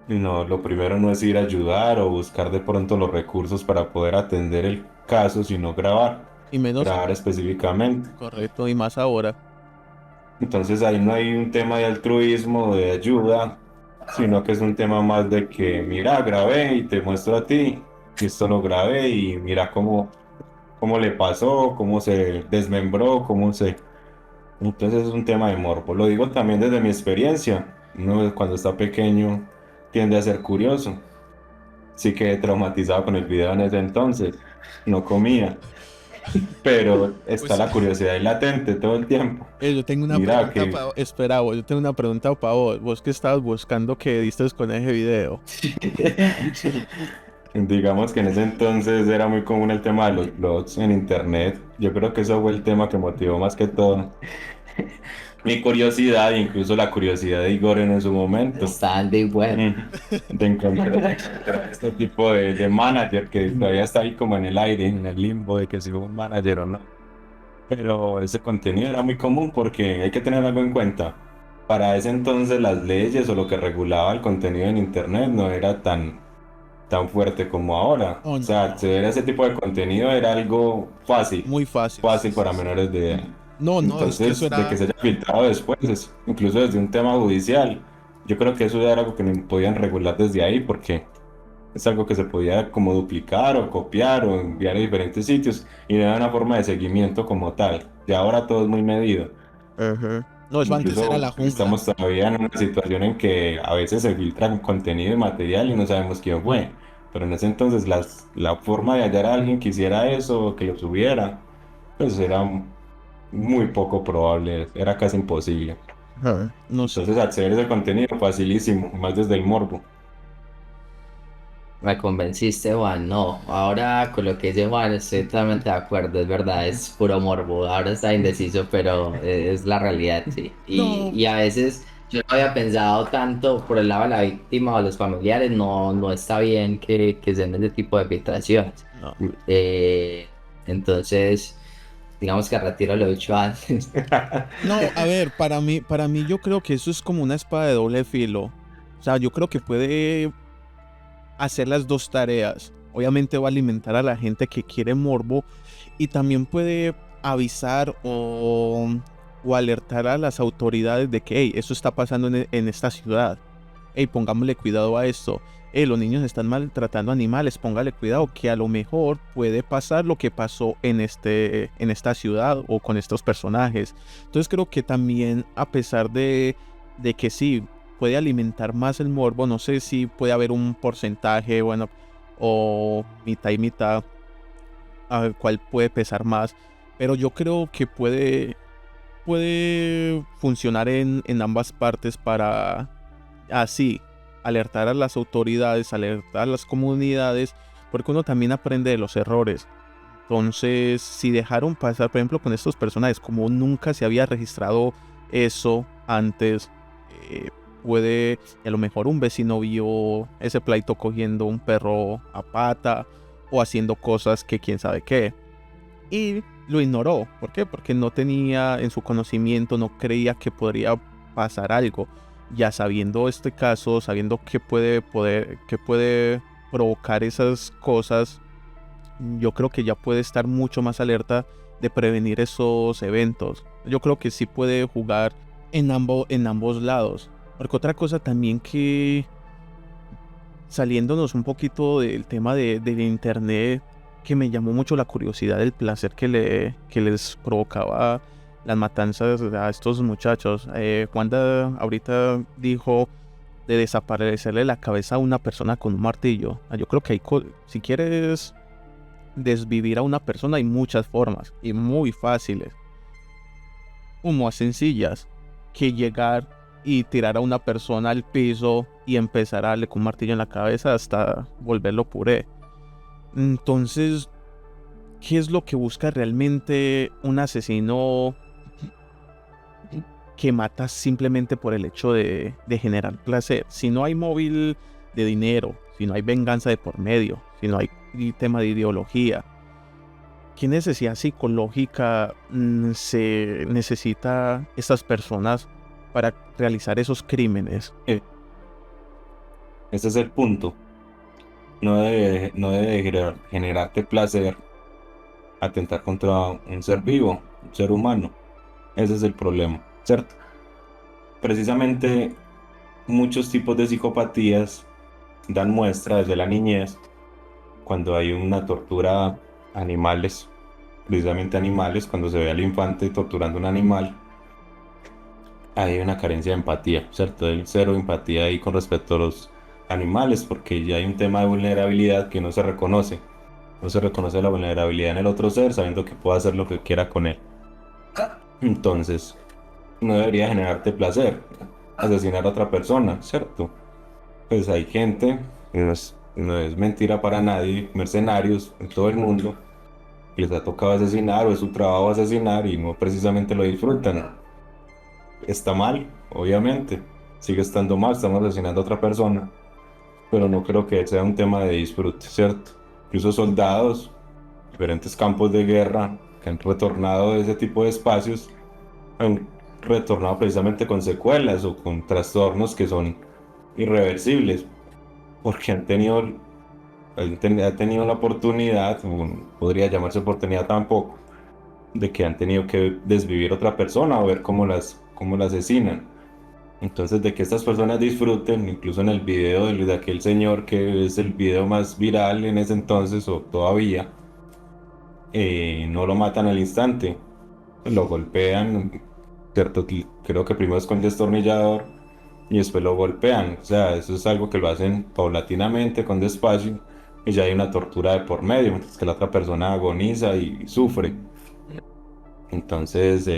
no, lo primero no es ir a ayudar o buscar de pronto los recursos para poder atender el caso, sino grabar, Y menos, grabar específicamente. correcto, y más ahora. Entonces ahí no hay un tema de altruismo, de ayuda, sino que es un tema más de que, mira, grabé y te muestro a ti, y esto lo grabé y mira cómo le pasó, cómo se desmembró, cómo se... Entonces es un tema de morbo. Lo digo también desde mi experiencia. Uno cuando está pequeño tiende a ser curioso. Sí quedé traumatizado con el video en ese entonces. No comía, pero está Pues la curiosidad ahí latente todo el tiempo. yo tengo una Mira pregunta que para... Espera, vos, yo tengo una pregunta para vos. Vos que estabas buscando que diste con ese video. digamos que en ese entonces era muy común el tema de los blogs en internet. Yo creo que eso fue el tema que motivó más que todo mi curiosidad, e incluso la curiosidad de Igor en su momento. Está en Deep Web. De encontrar este tipo de manager que todavía está ahí como en el aire, en el limbo de que si fue un manager o no. Pero ese contenido era muy común porque hay que tener algo en cuenta. Para ese entonces las leyes o lo que regulaba el contenido en internet no era tan fuerte como ahora. Oh, O sea, no. acceder a ese tipo de contenido era algo fácil, Muy fácil, sí, fácil sí, para sí. menores de edad. No, no, es que eso Entonces, de que era... se haya filtrado después, incluso desde un tema judicial, yo creo que eso era algo que no podían regular desde ahí porque es algo que se podía como duplicar o copiar o enviar a diferentes sitios y no era una forma de seguimiento como tal. Y ahora todo es muy medido. Ajá. No, eso antes era la Incluso jungla. estamos todavía en una situación en que a veces se filtra contenido y material y no sabemos quién fue. Pero en ese entonces la forma de hallar a alguien que hiciera eso o que lo subiera, pues era muy poco probable, era casi imposible. Ajá. No sé. Entonces acceder a ese contenido facilísimo, más desde el morbo. Me convenciste, Juan. No, ahora con lo que dice Juan estoy totalmente de acuerdo. Es verdad, es puro morbo. Ahora está indeciso, pero es la realidad, sí. Y, No. y a veces yo no había pensado tanto por el lado de la víctima o los familiares. No está bien que se den ese tipo de filtraciones. No. Eh, entonces, digamos que retiro lo dicho antes. No, a ver, para mí yo creo que eso es como una espada de doble filo. O sea, yo creo que puede hacer las dos tareas. Obviamente va a alimentar a la gente que quiere morbo y también puede avisar o alertar a las autoridades de que hey, eso está pasando en esta ciudad. Hey, pongámosle cuidado a esto. Hey, los niños están maltratando animales, póngale cuidado que a lo mejor puede pasar lo que pasó en esta ciudad o con estos personajes. Entonces creo que también a pesar de que sí, puede alimentar más el morbo, no sé si puede haber un porcentaje, bueno, o mitad y mitad, a ver cuál puede pesar más, pero yo creo que puede funcionar en ambas partes para así alertar a las autoridades, alertar a las comunidades, porque uno también aprende de los errores. Entonces, si dejaron pasar, por ejemplo, con estos personajes, como nunca se había registrado eso antes, eh, puede, y a lo mejor un vecino vio ese pleito cogiendo un perro a pata o haciendo cosas que quién sabe qué. Y lo ignoró. ¿Por qué? Porque no tenía en su conocimiento, no creía que podría pasar algo. Ya sabiendo este caso, sabiendo que puede provocar esas cosas, yo creo que ya puede estar mucho más alerta de prevenir esos eventos. Yo creo que sí puede jugar en ambos lados. Porque otra cosa también que, saliéndonos un poquito del tema del internet, que me llamó mucho la curiosidad, el placer que les provocaba las matanzas a estos muchachos. Wanda ahorita dijo de desaparecerle la cabeza a una persona con un martillo. Yo creo que si quieres desvivir a una persona hay muchas formas y muy fáciles, o más sencillas, que llegar y tirar a una persona al piso y empezar a darle con un martillo en la cabeza hasta volverlo puré. Entonces, ¿qué es lo que busca realmente un asesino que mata simplemente por el hecho de generar placer? Si no hay móvil de dinero, si no hay venganza de por medio, si no hay tema de ideología, ¿qué necesidad psicológica se necesita estas personas para realizar esos crímenes? Ese es el punto. No debe generarte placer atentar contra un ser vivo, un ser humano. Ese es el problema, ¿cierto? Precisamente muchos tipos de psicopatías dan muestra desde la niñez cuando hay una tortura a animales, precisamente animales, cuando se ve al infante torturando a un animal, hay una carencia de empatía, ¿cierto? Hay cero empatía ahí con respecto a los animales, porque ya hay un tema de vulnerabilidad que no se reconoce. No se reconoce la vulnerabilidad en el otro ser, sabiendo que puede hacer lo que quiera con él. Entonces, no debería generarte placer asesinar a otra persona, ¿cierto? Pues hay gente, y no es mentira para nadie, mercenarios en todo el mundo, que les ha tocado asesinar o es su trabajo asesinar y no precisamente lo disfrutan. Está mal, obviamente, sigue estando mal, estamos asesinando a otra persona, pero no creo que sea un tema de disfrute, ¿cierto? Incluso soldados, diferentes campos de guerra que han retornado de ese tipo de espacios, han retornado precisamente con secuelas o con trastornos que son irreversibles, porque ha tenido la oportunidad, podría llamarse oportunidad tampoco, de que han tenido que desvivir a otra persona o ver cómo la asesinan. Entonces, de que estas personas disfruten, incluso en el video de aquel señor que es el video más viral en ese entonces o todavía, no lo matan al instante, lo golpean, ¿cierto? Creo que primero es con destornillador y después lo golpean. O sea, eso es algo que lo hacen paulatinamente, con despacio, y ya hay una tortura de por medio, mientras que la otra persona agoniza y sufre. Entonces,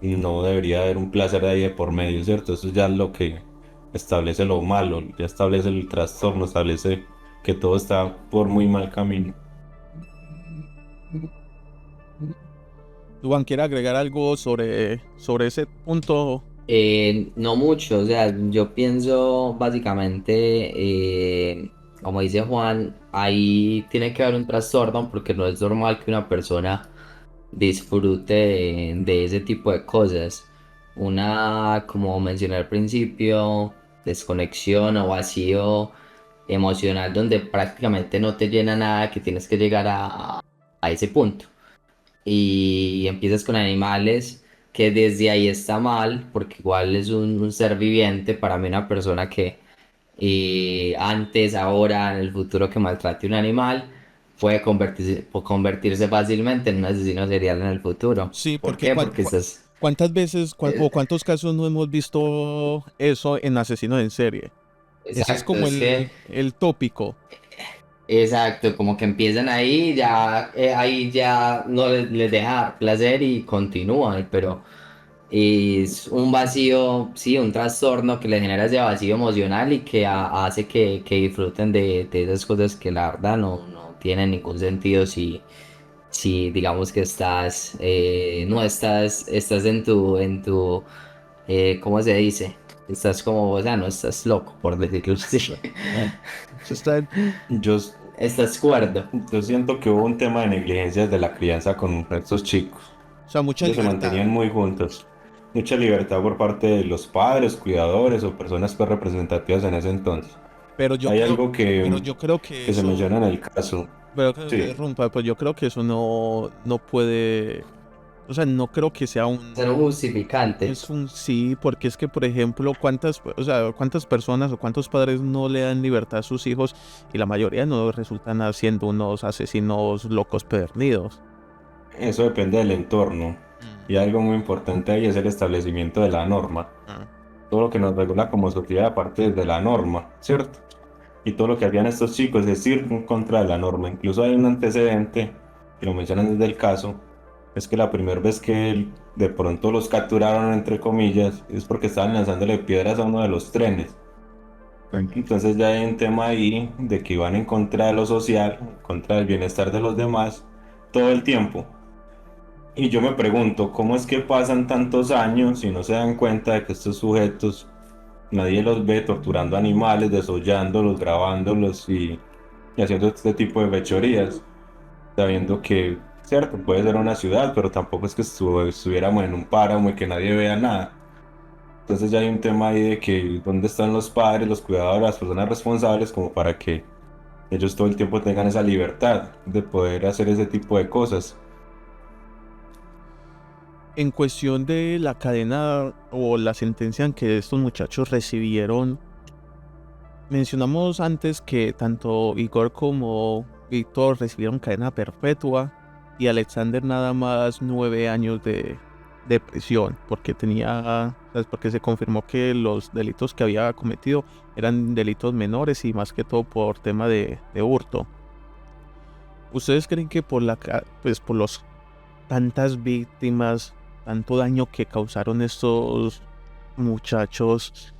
no debería haber un placer ahí de por medio, ¿cierto? Eso ya es lo que establece lo malo, ya establece el trastorno, establece que todo está por muy mal camino. ¿Duan quiere agregar algo sobre ese punto? No mucho, o sea, yo pienso básicamente, como dice Juan, ahí tiene que haber un trastorno porque no es normal que una persona disfrute de ese tipo de cosas. Una, como mencioné al principio, desconexión o vacío emocional donde prácticamente no te llena nada, que tienes que llegar a ese punto. Y empiezas con animales que desde ahí está mal, porque igual es un ser viviente, para mí una persona que antes, ahora, en el futuro que maltrate un animal, puede convertirse fácilmente en un asesino serial en el futuro. Sí, ¿Por porque qué? Porque estás... ¿cuántas veces eh, o cuántos casos no hemos visto eso en asesinos en serie? Ese es exacto, como es que... el tópico. Exacto, como que empiezan ahí, ya ahí ya no les deja dar placer y continúan, pero es un vacío, sí, un trastorno que le genera ese vacío emocional y que hace que disfruten de esas cosas que la verdad no tienen ningún sentido si digamos que no estás ¿cómo se dice? Estás como, o sea, no estás loco, por decirlo así. Eso está Yo, Estás cuerdo. yo siento que hubo un tema de negligencias de la crianza con estos chicos. o sea, mucha Ellos se libertad. mantenían muy juntos. Mucha libertad por parte de los padres, cuidadores o personas pues, representativas en ese entonces. Pero yo Hay creo, algo pero yo creo que que se eso, menciona en el caso. pero que te Sí, interrumpa, pues yo creo que eso no puede, o sea, no creo que sea Ser un justificante. es un sí, porque es que, por ejemplo, o sea, cuántas personas o cuántos padres no le dan libertad a sus hijos y la mayoría no resultan haciendo unos asesinos locos perdidos. eso depende del entorno. Mm, Y algo muy importante ahí es el establecimiento de la norma. ah. Todo lo que nos regula como sociedad parte de la norma, ¿cierto? Y todo lo que hacían estos chicos es ir en contra de la norma. Incluso hay un antecedente, que lo mencionan desde el caso, es que la primera vez que de pronto los capturaron, entre comillas, es porque estaban lanzándole piedras a uno de los trenes. Entonces ya hay un tema ahí de que iban en contra de lo social, en contra del bienestar de los demás, todo el tiempo. Y yo me pregunto, ¿cómo es que pasan tantos años y no se dan cuenta de que estos sujetos, nadie los ve torturando animales, desollándolos, grabándolos y haciendo este tipo de fechorías, sabiendo que, cierto, puede ser una ciudad, pero tampoco es que estuviéramos en un páramo y que nadie vea nada? Entonces ya hay un tema ahí de que dónde están los padres, los cuidadores, las personas responsables como para que ellos todo el tiempo tengan esa libertad de poder hacer ese tipo de cosas. En cuestión de la cadena o la sentencia en que estos muchachos recibieron, mencionamos antes que tanto Igor como Víctor recibieron cadena perpetua y Alexander nada más 9 años de prisión, porque ¿sabes? Porque se confirmó que los delitos que había cometido eran delitos menores y más que todo por tema de hurto. ¿Ustedes creen que pues por los tantas víctimas, tanto daño que causaron estos muchachos?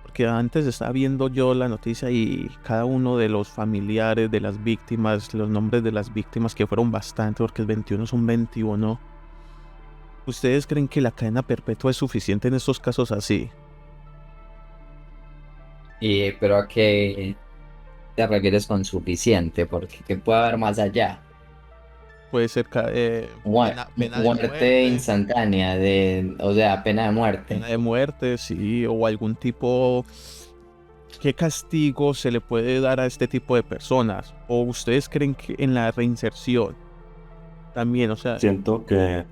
Porque antes estaba viendo yo la noticia y cada uno de los familiares de las víctimas, los nombres de las víctimas que fueron bastante, porque el 21 son 21. ¿Ustedes creen que la cadena perpetua es suficiente en estos casos así? Pero ¿a qué te refieres con suficiente? Porque ¿qué puede haber más allá? Puede ser pena de Muerte muerte, instantánea, o sea, pena de muerte. pena de muerte, sí, o algún tipo. ¿Qué castigo se le puede dar a este tipo de personas? ¿O ustedes creen que en la reinserción también, o sea, Siento que,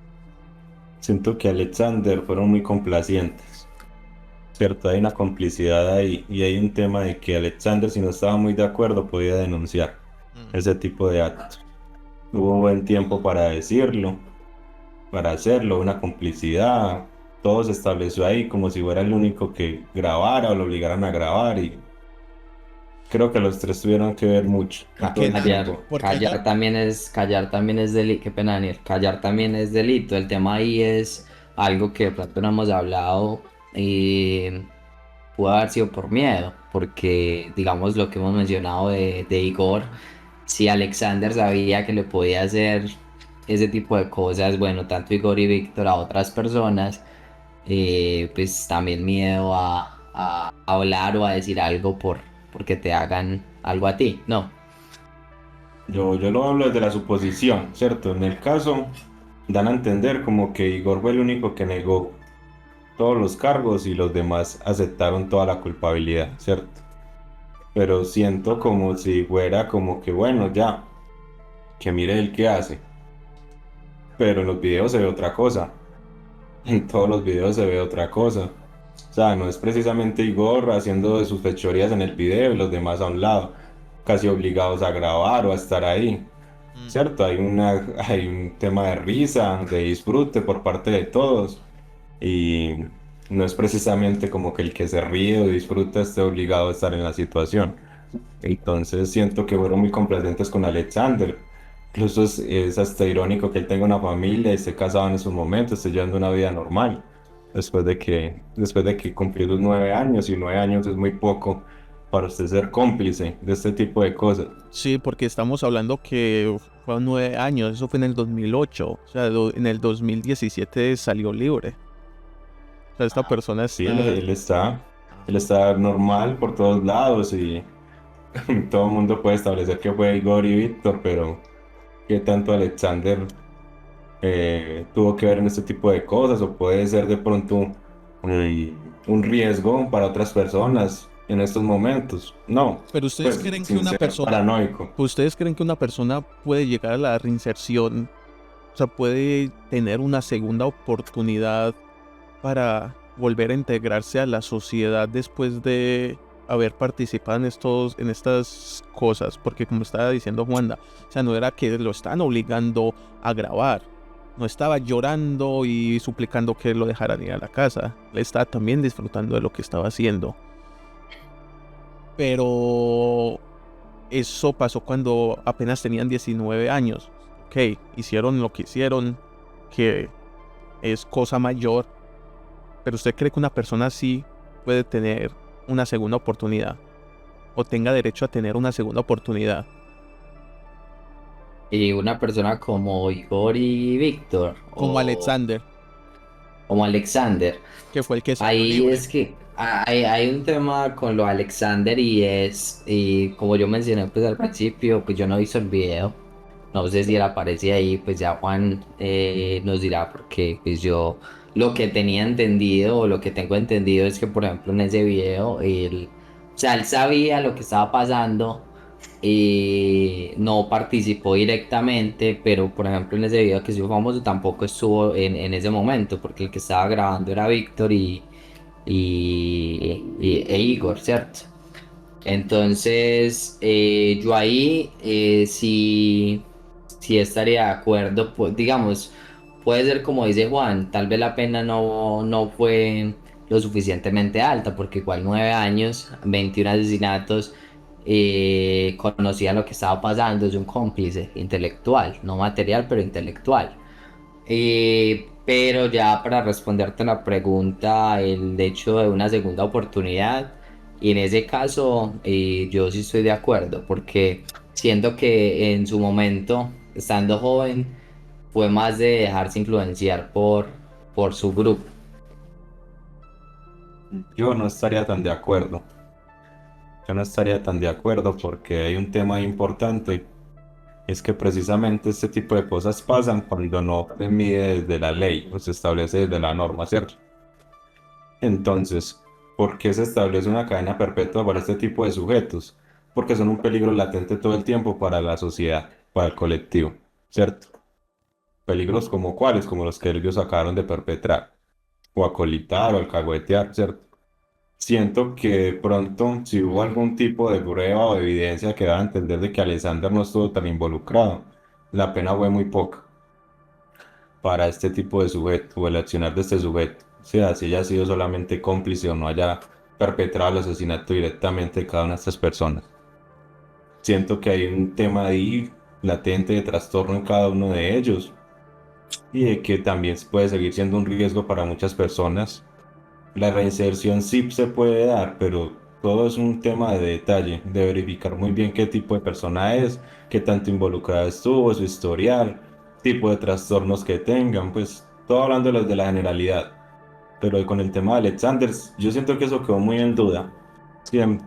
siento que Alexander fueron muy complacientes, ¿cierto? Hay una complicidad ahí y hay un tema de que Alexander, si no estaba muy de acuerdo, podía denunciar mm, ese tipo de actos. Hubo buen tiempo para decirlo, para hacerlo, una complicidad. Todo se estableció ahí como si fuera el único que grabara o lo obligaran a grabar y creo que los tres tuvieron que ver mucho en todo porque el tiempo. Callar también es delito, qué pena, Daniel, callar también es delito. El tema ahí es algo que de pronto no hemos hablado y pudo haber sido por miedo, porque digamos lo que hemos mencionado de Igor, si Alexander sabía que le podía hacer ese tipo de cosas, bueno, tanto Igor y Víctor a otras personas, pues también miedo a hablar o a decir algo porque te hagan algo a ti, ¿no? Yo lo hablo desde la suposición, ¿cierto? En el caso, dan a entender como que Igor fue el único que negó todos los cargos y los demás aceptaron toda la culpabilidad, ¿cierto? Pero siento como si fuera como que bueno, ya, que mire el que hace. Pero en los videos se ve otra cosa. En todos los videos se ve otra cosa. O sea, no es precisamente Igor haciendo de sus fechorías en el video y los demás a un lado, casi obligados a grabar o a estar ahí. Mm. ¿Cierto? Hay un tema de risa, de disfrute por parte de todos. Y no es precisamente como que el que se ríe o disfruta esté obligado a estar en la situación. Entonces siento que fueron muy complacientes con Alexander. Incluso es hasta irónico que él tenga una familia y esté casado en esos momentos, esté llevando una vida normal. Después de que cumplió los 9 años, y 9 años es muy poco para usted ser cómplice de este tipo de cosas. Sí, porque estamos hablando que fueron 9 años, eso fue en el 2008, o sea, en el 2017 salió libre. O sea, esta persona Sí, él, está... él está, él está normal por todos lados y todo el mundo puede establecer que fue Igor y Víctor, pero ¿qué tanto Alexander tuvo que ver en este tipo de cosas? O puede ser de pronto eh, un riesgo para otras personas en estos momentos. No, Pero ustedes pues creen que sin una ser persona, paranoico. ¿ustedes creen que una persona puede llegar a la reinserción? O sea, puede tener una segunda oportunidad para volver a integrarse a la sociedad después de haber participado en estas cosas, porque como estaba diciendo Juanda, o sea, no era que lo están obligando a grabar, no estaba llorando y suplicando que lo dejaran ir a la casa, él estaba también disfrutando de lo que estaba haciendo, pero eso pasó cuando apenas tenían 19 años, ok, hicieron lo que hicieron, que es cosa mayor. Pero ¿usted cree que una persona así puede tener una segunda oportunidad? O tenga derecho a tener una segunda oportunidad. Y una persona como Igor y Víctor, Como o Alexander, como Alexander. que fue el que salió Ahí libre. es que hay un tema con lo Alexander y como yo mencioné pues al principio, pues yo no hice el video. No sé si él aparece ahí, pues ya Juan nos dirá porque pues yo lo que tenía entendido o lo que tengo entendido es que por ejemplo en ese video o sea, él sabía lo que estaba pasando y no participó directamente, pero por ejemplo en ese video que se hizo famoso tampoco estuvo en ese momento porque el que estaba grabando era Víctor e Igor, ¿cierto? Entonces, yo ahí sí estaría de acuerdo, pues, digamos, puede ser como dice Juan, tal vez la pena no fue lo suficientemente alta, porque igual 9 años, 21 asesinatos, conocía lo que estaba pasando, es un cómplice intelectual, no material, pero intelectual. Pero ya para responderte la pregunta, el hecho de una segunda oportunidad, y en ese caso yo sí estoy de acuerdo, porque siento que en su momento, estando joven, fue más de dejarse influenciar por su grupo. Yo no estaría tan de acuerdo. Yo no estaría tan de acuerdo porque hay un tema importante. Es que precisamente este tipo de cosas pasan cuando no se mide desde la ley o se establece desde la norma, ¿cierto? Entonces, ¿por qué se establece una cadena perpetua para este tipo de sujetos? Porque son un peligro latente todo el tiempo para la sociedad, para el colectivo, ¿cierto? Peligros como cuáles, como los que ellos acabaron de perpetrar, o acolitar o alcahuetear, ¿cierto? Siento que de pronto, si hubo algún tipo de prueba o evidencia que da a entender de que Alexander no estuvo tan involucrado, la pena fue muy poca para este tipo de sujeto o el accionar de este sujeto. O sea, si haya sido solamente cómplice o no haya perpetrado el asesinato directamente de cada una de estas personas. Siento que hay un tema ahí latente de trastorno en cada uno de ellos y de que también puede seguir siendo un riesgo para muchas personas. La reinserción sí se puede dar, pero todo es un tema de detalle, de verificar muy bien qué tipo de persona es, qué tanto involucrada estuvo, su historial, tipo de trastornos que tengan, pues todo hablando de la generalidad. Pero con el tema de Alexander, yo siento que eso quedó muy en duda.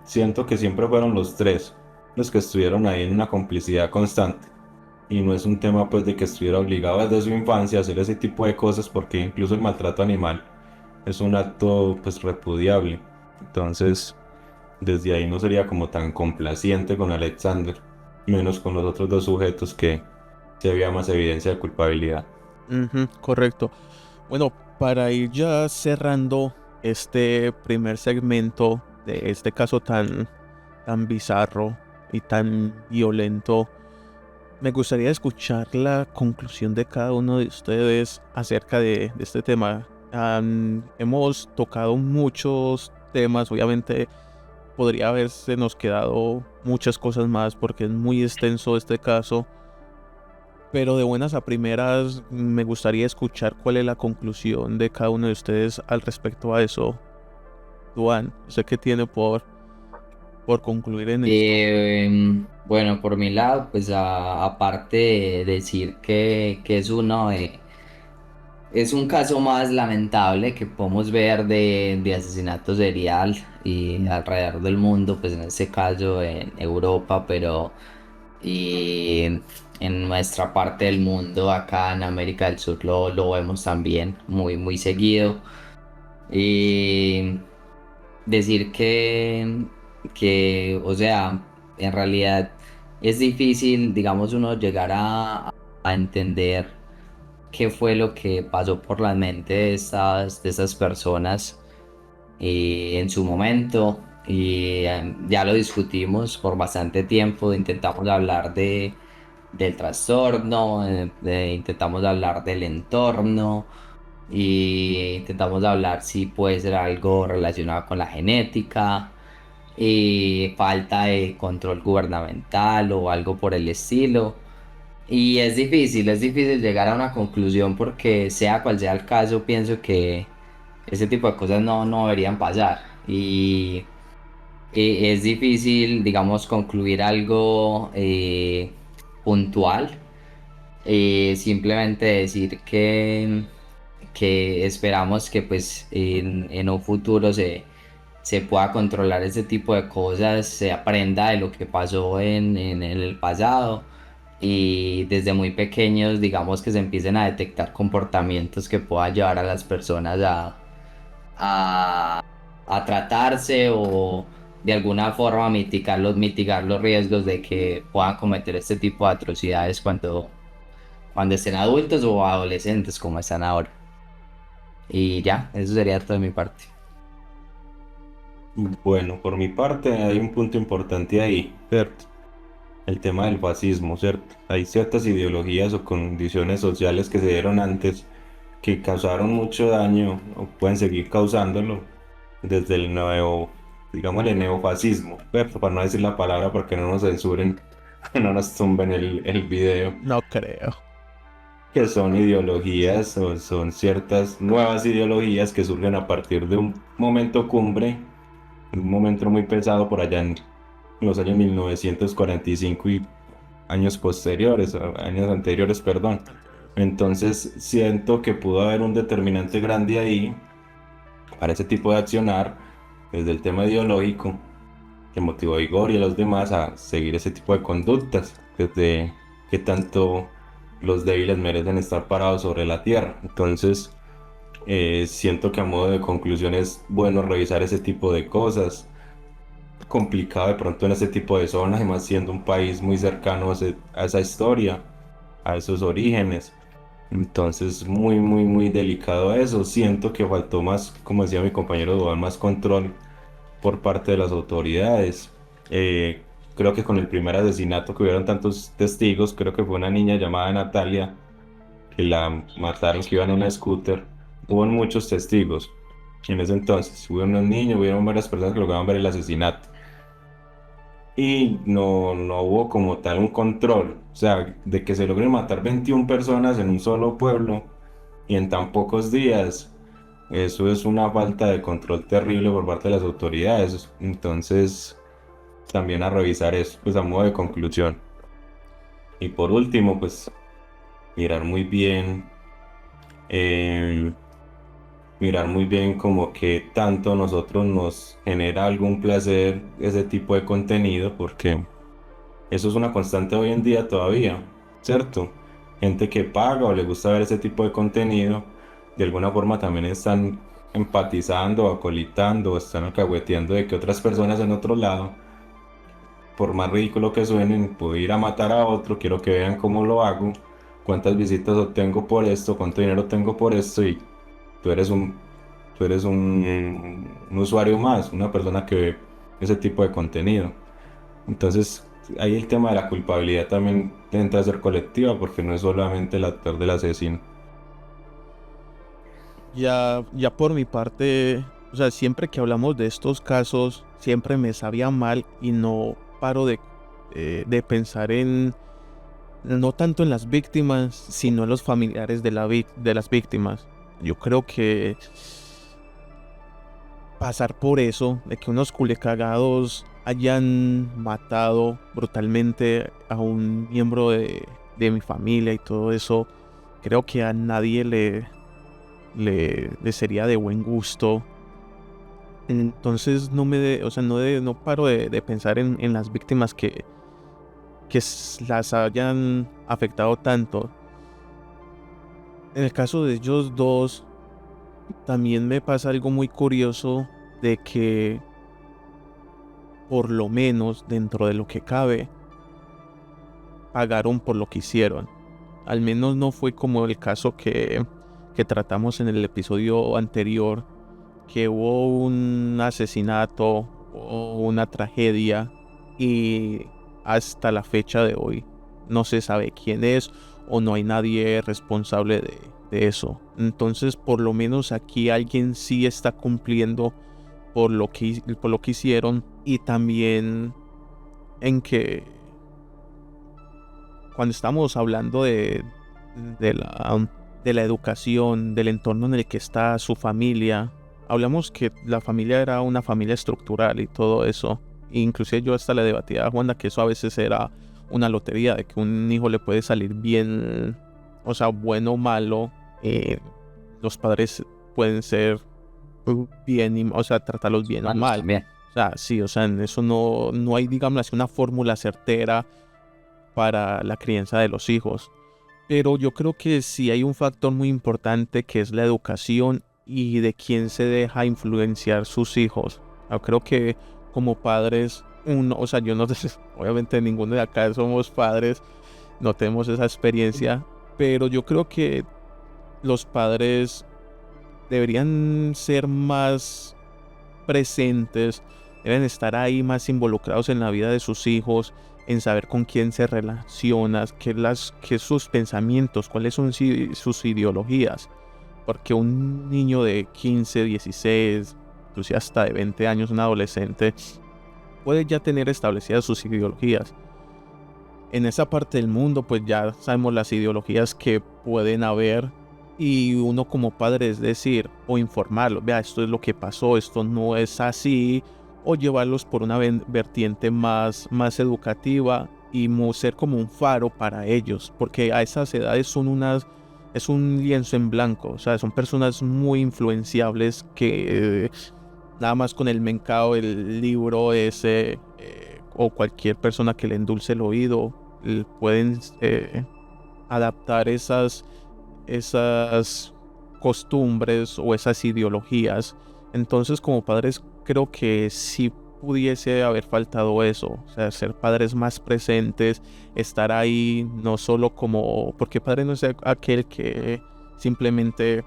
Siento que siempre fueron los tres los que estuvieron ahí en una complicidad constante. Y no es un tema pues de que estuviera obligado desde su infancia a hacer ese tipo de cosas porque incluso el maltrato animal es un acto pues repudiable. Entonces, desde ahí no sería como tan complaciente con Alexander, menos con los otros dos sujetos que se había más evidencia de culpabilidad. Ujú, correcto. Bueno, para ir ya cerrando este primer segmento de este caso tan bizarro y tan violento, me gustaría escuchar la conclusión de cada uno de ustedes acerca de este tema. Hemos tocado muchos temas, obviamente podría haberse nos quedado muchas cosas más porque es muy extenso este caso, pero de buenas a primeras me gustaría escuchar cuál es la conclusión de cada uno de ustedes al respecto a eso. Duan, ¿usted qué tiene por concluir en esto? Bueno, por mi lado, pues aparte de decir que es es un caso más lamentable que podemos ver de asesinato serial y alrededor del mundo, pues en este caso en Europa, pero y en nuestra parte del mundo, acá en América del Sur, lo vemos también muy seguido. Y decir o sea, en realidad es difícil, digamos, uno llegar a entender qué fue lo que pasó por la mente de estas personas en su momento. Y ya lo discutimos por bastante tiempo, intentamos hablar del trastorno, intentamos hablar del entorno y intentamos hablar si puede ser algo relacionado con la genética y falta de control gubernamental o algo por el estilo. Y es difícil llegar a una conclusión porque sea cual sea el caso, pienso que ese tipo de cosas no deberían pasar. Y es difícil, digamos, concluir algo puntual. Simplemente decir que esperamos que pues en un futuro se pueda controlar ese tipo de cosas, se aprenda de lo que pasó en el pasado y desde muy pequeños digamos que se empiecen a detectar comportamientos que puedan llevar a las personas a, a tratarse o de alguna forma mitigar los riesgos de que puedan cometer este tipo de atrocidades cuando estén adultos o adolescentes como están ahora. Y ya, eso sería todo de mi parte. Bueno, por mi parte hay un punto importante ahí, ¿cierto? El tema del fascismo, ¿cierto? Hay ciertas ideologías o condiciones sociales que se dieron antes que causaron mucho daño o pueden seguir causándolo desde el digamos, el neofascismo, ¿cierto? Para no decir la palabra porque no nos censuren, no nos tumben el video, No creo. que son ideologías o son ciertas nuevas ideologías que surgen a partir de un momento cumbre, un momento muy pesado por allá en los años 1945 y años posteriores, años anteriores, perdón. Entonces siento que pudo haber un determinante grande ahí para ese tipo de accionar desde el tema ideológico que motivó a Igor y a los demás a seguir ese tipo de conductas, desde que tanto los débiles merecen estar parados sobre la tierra. Entonces siento que a modo de conclusión es bueno revisar ese tipo de cosas, complicado de pronto en ese tipo de zonas, además siendo un país muy cercano a esa historia, a esos orígenes. Entonces, muy delicado eso. Siento que faltó más, como decía mi compañero Duval, más control por parte de las autoridades. Eh, Creo que con el primer asesinato que hubieron tantos testigos, creo que fue una niña llamada Natalia, que la mataron, que iba en una scooter. Hubo muchos testigos en ese entonces. Hubo unos niños, hubieron varias personas que lograron ver el asesinato y no hubo como tal un control, o sea, de que se logren matar 21 personas en un solo pueblo y en tan pocos días, eso es una falta de control terrible por parte de las autoridades. Entonces, también a revisar eso, pues a modo de conclusión. Y por último, pues mirar muy bien, eh, mirar muy bien como que tanto a nosotros nos genera algún placer ese tipo de contenido, porque eso es una constante hoy en día todavía, ¿cierto? Gente que paga o le gusta ver ese tipo de contenido, de alguna forma también están empatizando, acolitando, o están alcahueteando de que otras personas en otro lado, por más ridículo que suenen, puedo ir a matar a otro, quiero que vean cómo lo hago, cuántas visitas obtengo por esto, cuánto dinero tengo por esto, y tú eres un usuario más, una persona que ve ese tipo de contenido. Entonces, ahí el tema de la culpabilidad también entra a ser colectiva, porque no es solamente el actor del asesino. Ya por mi parte, o sea, siempre que hablamos de estos casos, siempre me sabía mal y no paro de pensar en, no tanto en las víctimas, sino en los familiares de las víctimas. Yo creo que pasar por eso, de que unos culecagados hayan matado brutalmente a un miembro de mi familia y todo eso, creo que a nadie le sería de buen gusto. Entonces o sea, no paro de pensar en las víctimas que las hayan afectado tanto. En el caso de ellos dos, también me pasa algo muy curioso de que, por lo menos dentro de lo que cabe, pagaron por lo que hicieron. Al menos no fue como el caso que tratamos en el episodio anterior, que hubo un asesinato o una tragedia y hasta la fecha de hoy no se sabe quién es o no hay nadie responsable de eso. Entonces, por lo menos aquí alguien sí está cumpliendo por lo que hicieron, y también en que cuando estamos hablando de de la educación, del entorno en el que está su familia, hablamos que la familia era una familia estructural y todo eso. Inclusive yo hasta le debatía a Juanda que eso a veces era una lotería, de que un hijo le puede salir bien, o sea, bueno o malo. Los padres pueden ser bien, o sea, tratarlos bien o Malos mal. también. O sea, sí, o sea, en eso no hay, digamos así, una fórmula certera para la crianza de los hijos. Pero yo creo que sí hay un factor muy importante, que es la educación y de quién se deja influenciar sus hijos. Yo creo que como padres, o sea, yo no sé, obviamente ninguno de acá somos padres, no tenemos esa experiencia, pero yo creo que los padres deberían ser más presentes, deben estar ahí más involucrados en la vida de sus hijos, en saber con quién se relaciona, qué sus pensamientos, cuáles son sus ideologías. Porque un niño de 15, 16, inclusive hasta de 20 años, un adolescente, puede ya tener establecidas sus ideologías. En esa parte del mundo, pues ya sabemos las ideologías que pueden haber, y uno como padre es decir, o informarlos, vea, esto es lo que pasó, esto no es así, o llevarlos por una vertiente más educativa y ser como un faro para ellos, porque a esas edades es un lienzo en blanco, o sea, son personas muy influenciables que nada más con el mencao, el libro ese, o cualquier persona que le endulce el oído, pueden adaptar esas costumbres o esas ideologías. Entonces, como padres, creo que sí pudiese haber faltado eso, o sea, ser padres más presentes, estar ahí no solo como, porque padre no es aquel que simplemente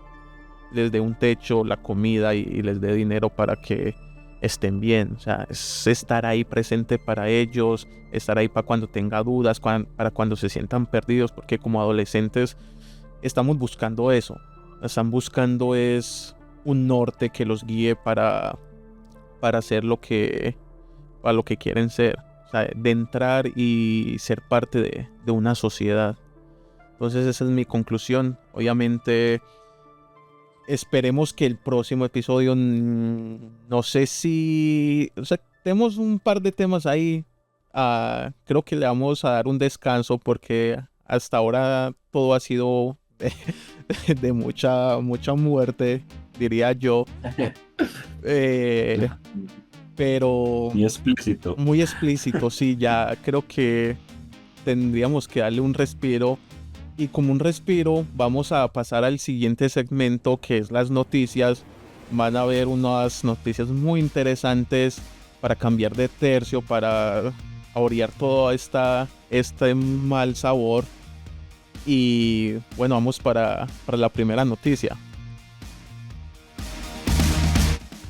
les dé un techo, la comida y les dé dinero para que estén bien. O sea, es estar ahí presente para ellos, estar ahí para cuando tenga dudas, para cuando se sientan perdidos, porque como adolescentes estamos buscando eso. Están buscando es un norte que los guíe para hacer para lo que quieren ser. O sea, de entrar y ser parte de una sociedad. Entonces esa es mi conclusión. Obviamente esperemos que el próximo episodio, no sé si, o sea, tenemos un par de temas ahí. Creo que le vamos a dar un descanso porque hasta ahora todo ha sido de mucha muerte, diría yo. Eh, pero Y explícito. muy explícito, sí, ya creo que tendríamos que darle un respiro. Y como un respiro, vamos a pasar al siguiente segmento, que es las noticias. van a haber unas noticias muy interesantes para cambiar de tercio, para orear todo este mal sabor. Y bueno, vamos para la primera noticia.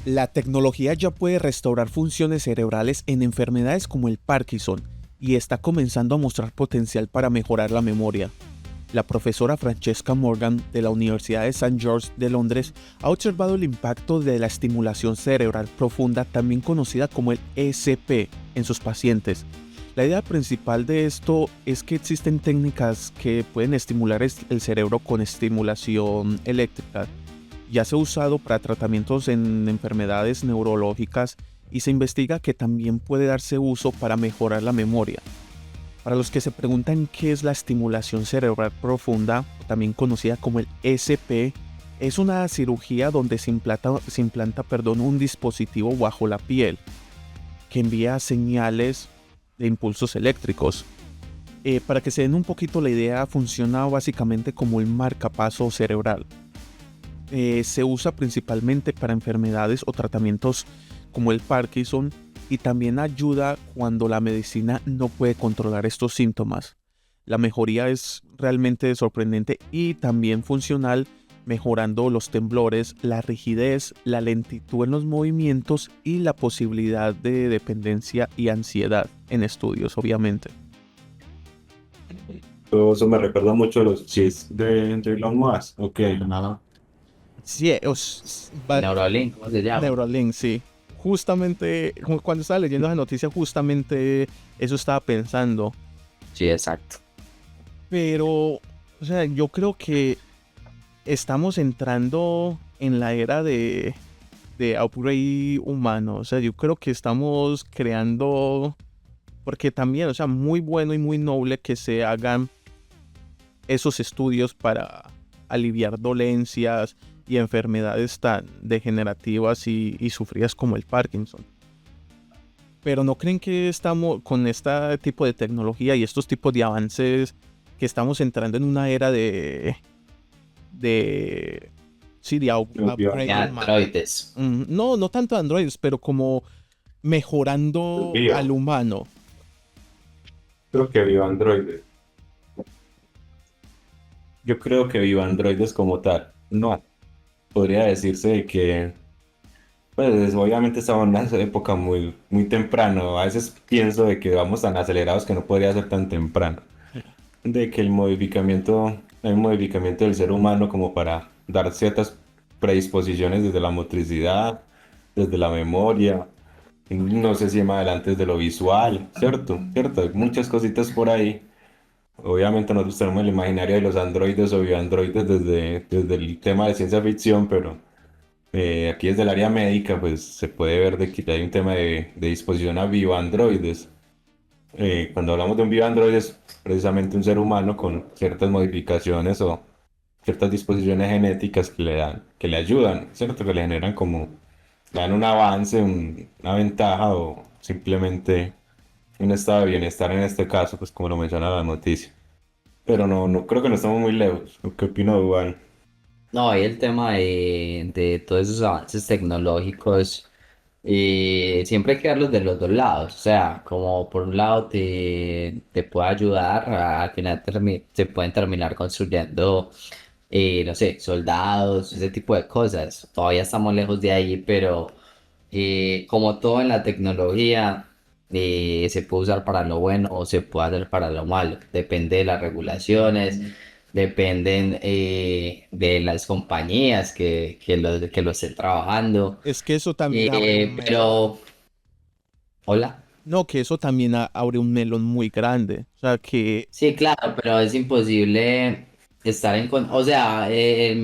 La tecnología ya puede restaurar funciones cerebrales en enfermedades como el Parkinson y está comenzando a mostrar potencial para mejorar la memoria. La profesora Francesca Morgan de la Universidad de St. George de Londres ha observado el impacto de la estimulación cerebral profunda, también conocida como el ECP, en sus pacientes. La idea principal de esto es que existen técnicas que pueden estimular el cerebro con estimulación eléctrica. Ya se ha usado para tratamientos en enfermedades neurológicas y se investiga que también puede darse uso para mejorar la memoria. Para los que se preguntan qué es la estimulación cerebral profunda, también conocida como el SP, es una cirugía donde se implanta un dispositivo bajo la piel que envía señales de impulsos eléctricos. Para que se den un poquito la idea, funciona básicamente como el marcapaso cerebral. Se usa principalmente para enfermedades o tratamientos como el Parkinson y también ayuda cuando la medicina no puede controlar estos síntomas. La mejoría es realmente sorprendente y también funcional, mejorando los temblores, la rigidez, la lentitud en los movimientos y la posibilidad de dependencia y ansiedad en estudios, obviamente. Todo eso me recuerda mucho a los chips de Elon Musk. Ok. No, Sí, Neuralink, ¿cómo se llama? Neuralink, sí. Justamente, cuando estaba leyendo esa noticia, justamente eso estaba pensando. Sí, exacto. Pero, o sea, yo creo que estamos entrando en la era de upgrade humano. O sea, yo creo que estamos creando, porque también, o sea, muy bueno y muy noble que se hagan esos estudios para aliviar dolencias y enfermedades tan degenerativas y sufridas como el Parkinson. Pero ¿no creen que estamos con este tipo de tecnología y estos tipos de avances que estamos entrando en una era de sí, de upgrade humano? Androides. No, no tanto androides, pero como mejorando Bio. al humano. Creo que viva Android. Yo creo que viva androides como tal. No, podría decirse de que, pues obviamente estamos en una época muy, muy temprano. A veces pienso de que vamos tan acelerados que no podría ser tan temprano. De que hay un modificamiento del ser humano como para dar ciertas predisposiciones desde la motricidad, desde la memoria. No sé si más adelante desde lo visual, ¿cierto? ¿Cierto? Hay muchas cositas por ahí. Obviamente nosotros tenemos el imaginario de los androides o bioandroides desde el tema de ciencia ficción, pero aquí desde el área médica pues se puede ver de que hay un tema de disposición a bioandroides. Cuando hablamos de un bioandroide es precisamente un ser humano con ciertas modificaciones o ciertas disposiciones genéticas que le ayudan, ¿cierto? Que le generan como, le dan un avance, una ventaja o simplemente un estado de bienestar en este caso, pues como lo menciona la noticia. Pero no, no creo que no estamos muy lejos. ¿Qué opina Duan? No, y el tema de todos esos avances tecnológicos, siempre hay que verlos de los dos lados. O sea, como por un lado te puede ayudar, al final se pueden terminar construyendo, no sé, soldados, ese tipo de cosas. Todavía estamos lejos de ahí, pero como todo en la tecnología, se puede usar para lo bueno o se puede hacer para lo malo. Depende de las regulaciones, dependen de las compañías que lo estén trabajando. Es que eso también abre un melón. Pero, hola. No, que eso también abre un melón muy grande. O sea, que Sí, claro, pero es imposible estar o sea, desde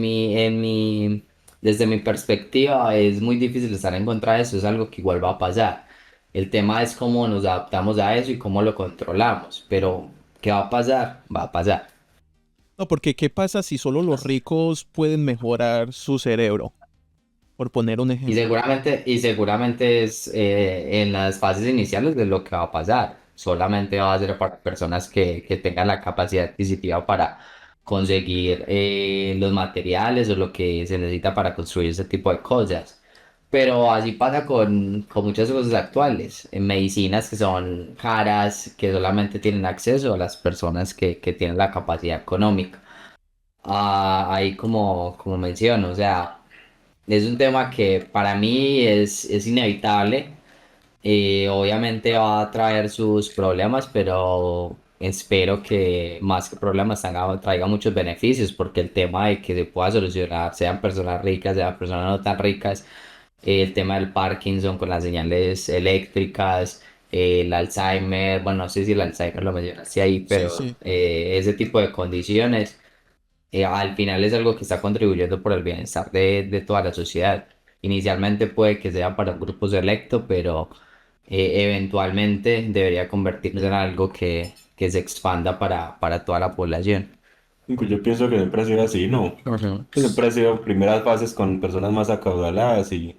mi perspectiva es muy difícil estar en contra de eso, es algo que igual va a pasar. El tema es cómo nos adaptamos a eso y cómo lo controlamos, pero ¿qué va a pasar? Va a pasar. no, porque ¿qué pasa si solo los ricos pueden mejorar su cerebro? Por poner un ejemplo. Y seguramente es en las fases iniciales de lo que va a pasar. Solamente va a ser para personas que tengan la capacidad adquisitiva conseguir los materiales o lo que se necesita para construir ese tipo de cosas. Pero así pasa con muchas cosas actuales, en medicinas que son caras, que solamente tienen acceso a las personas que tienen la capacidad económica. Ahí como menciono, o sea, es un tema que para mí es inevitable. Obviamente va a traer sus problemas, pero espero que más que problemas traiga muchos beneficios, porque el tema de que se pueda solucionar, sean personas ricas, sean personas no tan ricas, el tema del Parkinson con las señales eléctricas, el Alzheimer, bueno, no sé si el Alzheimer lo mencionaste ahí, Sí, pero sí. ese tipo de condiciones al final es algo que está contribuyendo por el bienestar de toda la sociedad. Inicialmente puede que sea para un grupo selecto, pero eventualmente debería convertirse en algo que se expanda para toda la población. Pues yo pienso que siempre ha sido así, ¿no? Ujú. Que siempre ha sido primeras fases con personas más acaudaladas y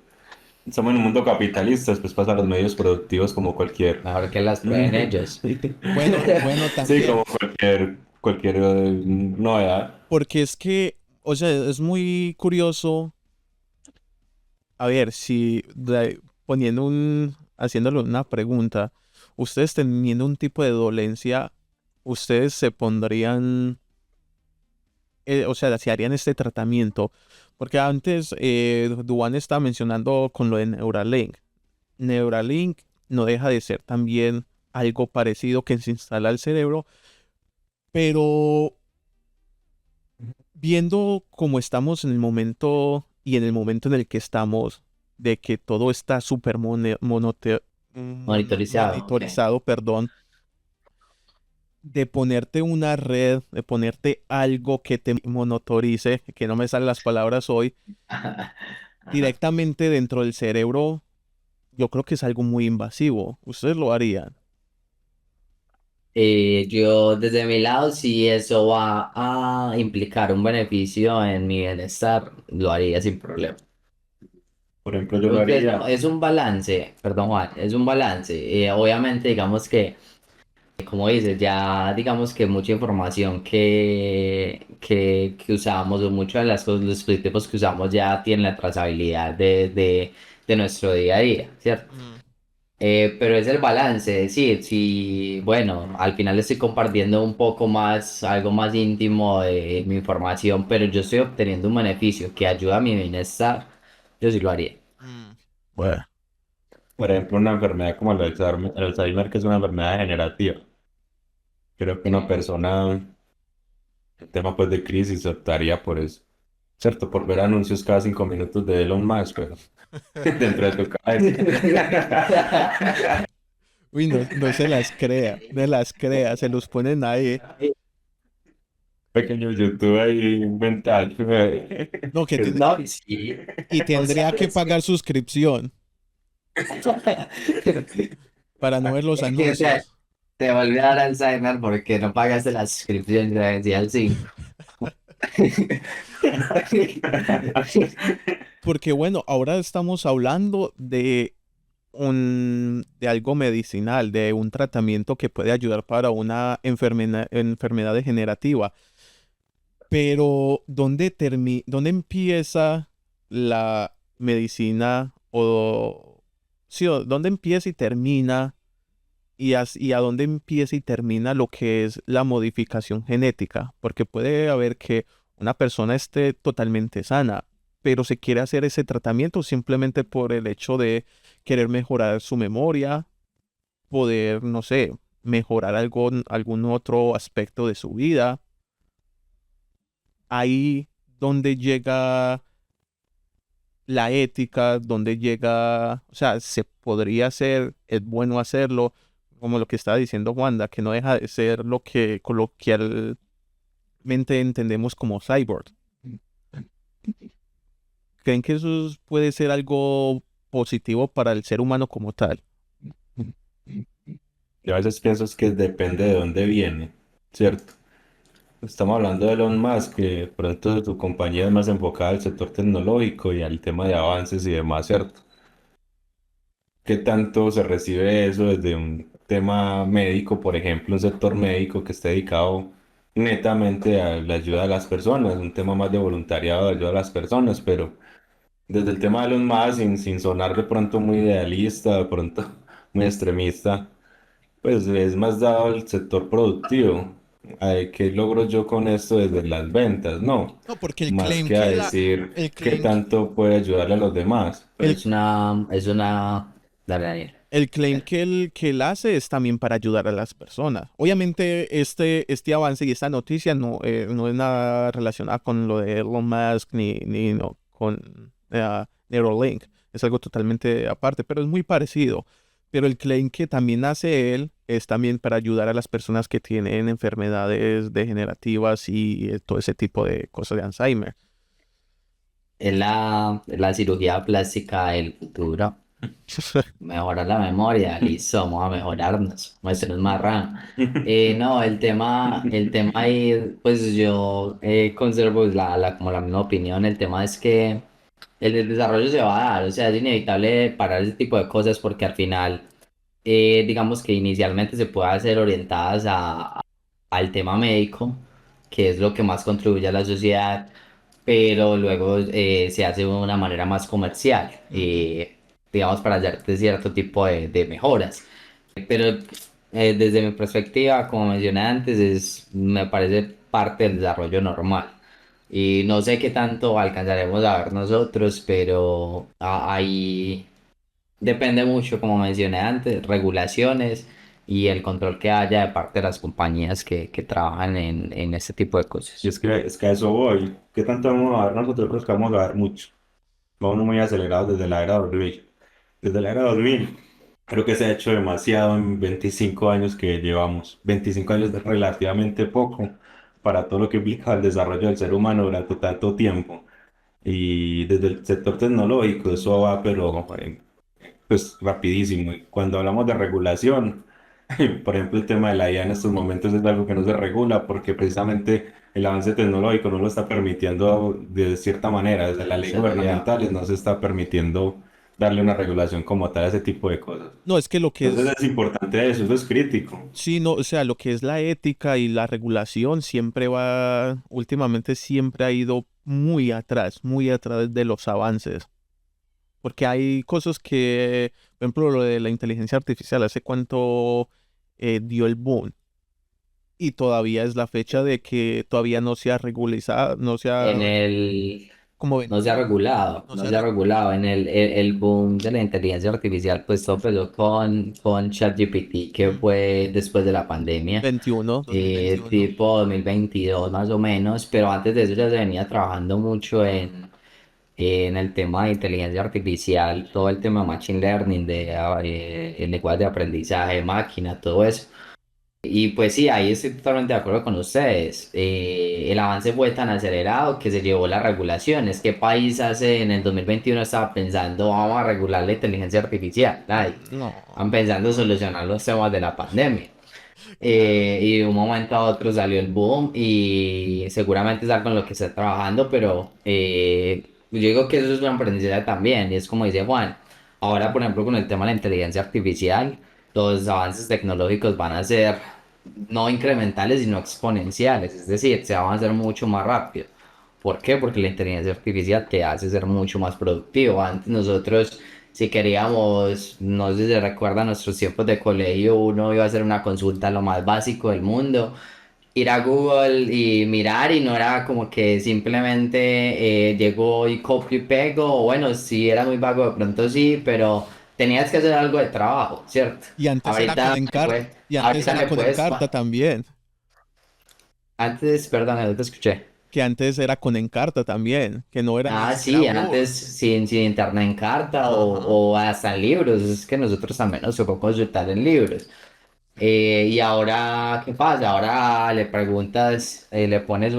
estamos en un mundo capitalista, después pasa a los medios productivos como cualquier... Mejor que las prueben ellos. Bueno, Sí, como también, cualquier novedad. porque es que, o sea, es muy curioso, a ver, si haciéndole una pregunta, ustedes teniendo un tipo de dolencia, ustedes se pondrían, o sea, se harían este tratamiento, porque antes Duan estaba mencionando con lo de Neuralink. Neuralink no deja de ser también algo parecido que se instala al cerebro, pero viendo cómo estamos en el momento y en el momento en el que estamos, de que todo está súper Monitorizado, ok. monitorizado, perdón, de ponerte una red, de ponerte algo que te monitorice, que no me salen las palabras hoy, directamente dentro del cerebro, yo creo que es algo muy invasivo. ¿Ustedes lo harían? Yo desde mi lado, si eso va a implicar un beneficio en mi bienestar, lo haría sin problema. Por ejemplo, yo lo Creo que haría. es un balance, perdón Juan, es un balance. Obviamente, digamos que, como dices, ya digamos que mucha información que usamos o muchos de los dispositivos que usamos ya tienen la trazabilidad de nuestro día a día, ¿cierto? Mm. Pero es el balance, es decir, si, bueno, al final estoy compartiendo un poco más, algo más íntimo de mi información, pero yo estoy obteniendo un beneficio que ayuda a mi bienestar, yo sí lo haría. Mm. Bueno. Por ejemplo, una enfermedad como el Alzheimer, que es una enfermedad degenerativa. Creo que una persona en tema pues de crisis optaría por eso. Cierto, por ver anuncios cada 5 minutos de Elon Musk, pero dentro de tu cabeza. Uy, no, no se las crea, no las crea, se los ponen ahí. Pequeño YouTube ahí mental. No, No, sí, y o sea, tendría que es pagar suscripción para no ver los que anuncios. te volví a dar Alzheimer porque no pagaste la suscripción de decía el 5. Porque bueno, ahora estamos hablando de algo medicinal, de un tratamiento que puede ayudar para una enfermedad degenerativa. Pero ¿dónde empieza la medicina o sí, dónde empieza y termina y a dónde empieza y termina lo que es la modificación genética? Porque puede haber que una persona esté totalmente sana, pero se quiere hacer ese tratamiento simplemente por el hecho de querer mejorar su memoria, poder, no sé, mejorar algún otro aspecto de su vida. Ahí donde llega la ética, donde llega, o sea, se podría hacer, es bueno hacerlo, como lo que estaba diciendo Wanda, que no deja de ser lo que coloquialmente entendemos como cyborg. ¿Creen que eso puede ser algo positivo para el ser humano como tal? Yo a veces pienso es que depende de dónde viene, ¿cierto? Estamos hablando de Elon Musk, que de pronto tu compañía es más enfocada al sector tecnológico y al tema de avances y demás, ¿cierto? ¿Qué tanto se recibe eso desde un tema médico, por ejemplo, un sector médico que esté dedicado netamente a la ayuda de las personas, un tema más de voluntariado, de ayuda a las personas, pero desde el tema de los más, sin sonar de pronto muy idealista, de pronto muy extremista, pues es más dado al sector productivo. ¿Qué logro yo con esto desde las ventas? No, No, porque más que a decir el qué claim, tanto puede ayudarle a los demás. Pero el, es una, dale, Daniel. el claim que él hace es también para ayudar a las personas. Obviamente, este avance y esta noticia no es nada relacionada con lo de Elon Musk ni no, con Neuralink. Es algo totalmente aparte, pero es muy parecido. Pero el claim que también hace él es también para ayudar a las personas que tienen enfermedades degenerativas y todo ese tipo de cosas de Alzheimer. Es la cirugía plástica del futuro. Mejorar la memoria, listo, vamos a mejorarnos, muéstrenos más RAM. No, el tema ahí, pues yo conservo como la misma opinión. El tema es que el desarrollo se va a dar, o sea, es inevitable parar ese tipo de cosas porque al final, digamos que inicialmente se puede hacer orientadas al tema médico, que es lo que más contribuye a la sociedad, pero luego se hace de una manera más comercial, Ujú. digamos, para hacerte cierto tipo de mejoras. Pero desde mi perspectiva, como mencioné antes, me parece parte del desarrollo normal. Y no sé qué tanto alcanzaremos a ver nosotros, pero ahí depende mucho, como mencioné antes, regulaciones y el control que haya de parte de las compañías que trabajan en este tipo de Y cosas. es que a eso voy. ¿Qué tanto vamos a ver nosotros? Creo que vamos a ver mucho. Vamos muy acelerados desde la era 2000. Desde la era 2000, creo que se ha hecho demasiado en 25 años que llevamos. 25 años es relativamente poco para todo lo que implica el desarrollo del ser humano durante tanto tiempo. Y desde el sector tecnológico eso va, pero pues rapidísimo. Y cuando hablamos de regulación, por ejemplo, el tema de la IA en estos momentos es algo que no se regula porque precisamente el avance tecnológico no lo está permitiendo de cierta manera. Desde la ley Seguridad. gubernamental no se está permitiendo darle una regulación como tal a ese tipo de cosas. No, es que lo que Entonces es, es importante eso es crítico. sí, no, o sea, lo que es la ética y la regulación últimamente siempre ha ido muy atrás de los avances. Porque hay cosas que, por ejemplo, lo de la inteligencia artificial, hace cuánto dio el boom. Y todavía es la fecha de que todavía no se ha regularizado, En el, como ven, no se ha regulado, no no se ha se ha regulado. En el boom de la inteligencia artificial, pues todo empezó con ChatGPT, que fue después de la pandemia, 2021. tipo 2022 más o menos, pero antes de eso ya se venía trabajando mucho en el tema de inteligencia artificial, todo el tema de machine learning, el lenguaje de aprendizaje, máquina, todo eso. Y pues sí, ahí estoy totalmente de acuerdo con ustedes. El avance fue tan acelerado que se llevó las regulaciones. ¿Qué país hace en el 2021 estaba pensando vamos a regular la inteligencia artificial? Nadie. No, Estaban pensando en solucionar los temas de la pandemia. claro. Y de un momento a otro salió el boom y seguramente es algo en lo que está trabajando, pero yo digo que eso es un aprendizaje también. Y es como dice Juan, ahora por ejemplo con el tema de la inteligencia artificial, los avances tecnológicos van a ser no incrementales, sino exponenciales. Es decir, se van a hacer mucho más rápido. ¿Por qué? Porque la inteligencia artificial te hace ser mucho más productivo. Antes nosotros, si queríamos, no sé si se recuerda nuestros tiempos de colegio, uno iba a hacer una consulta lo más básico del mundo, ir a Google y mirar y no era como que simplemente llegó y copio y pego, o bueno, si era muy vago de pronto sí, pero tenías que hacer algo de trabajo, ¿cierto? Ahorita Y antes ahorita era me con puedes, Encarta también. antes, perdón, no te escuché. Que antes era con Encarta también, que no era ni Ah, siquiera sí, Word. antes sin internet en carta Ajá. o hasta en libros, es que nosotros también nos tocó consultar en libros. Y ahora, ¿qué pasa? Ahora le preguntas, le pones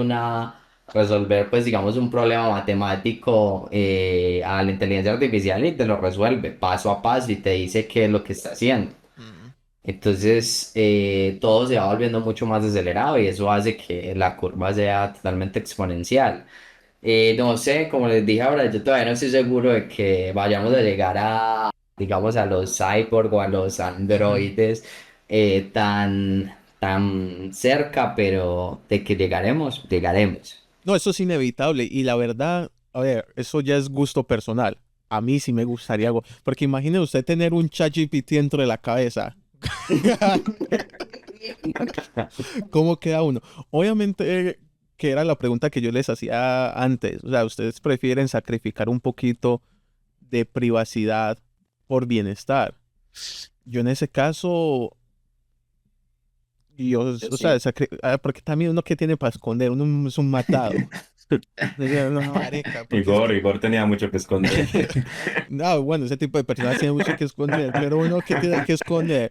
resolver, pues digamos, un problema matemático a la inteligencia artificial y te lo resuelve paso a paso y te dice qué es lo que está haciendo. Mm. Entonces, todo se va volviendo mucho más acelerado y eso hace que la curva sea totalmente exponencial. No sé, como les dije ahora, yo todavía no estoy seguro de que vayamos a llegar digamos, a los cyborg o a los androides tan, tan cerca, pero de que llegaremos, llegaremos. No, eso es inevitable y la verdad, a ver, eso ya es gusto personal. A mí sí me gustaría algo, porque imagine usted tener un ChatGPT dentro de la cabeza. ¿Cómo queda uno? Obviamente que era la pregunta que yo les hacía antes. O sea, ¿ustedes prefieren sacrificar un poquito de privacidad por bienestar? Yo en ese caso, yo, Yo o sea, sí. porque también uno que tiene para esconder, uno es un matado. No, marica, porque es que Igor tenía mucho que esconder. no, bueno, ese tipo de personas tienen mucho que esconder, pero uno que tiene que esconder.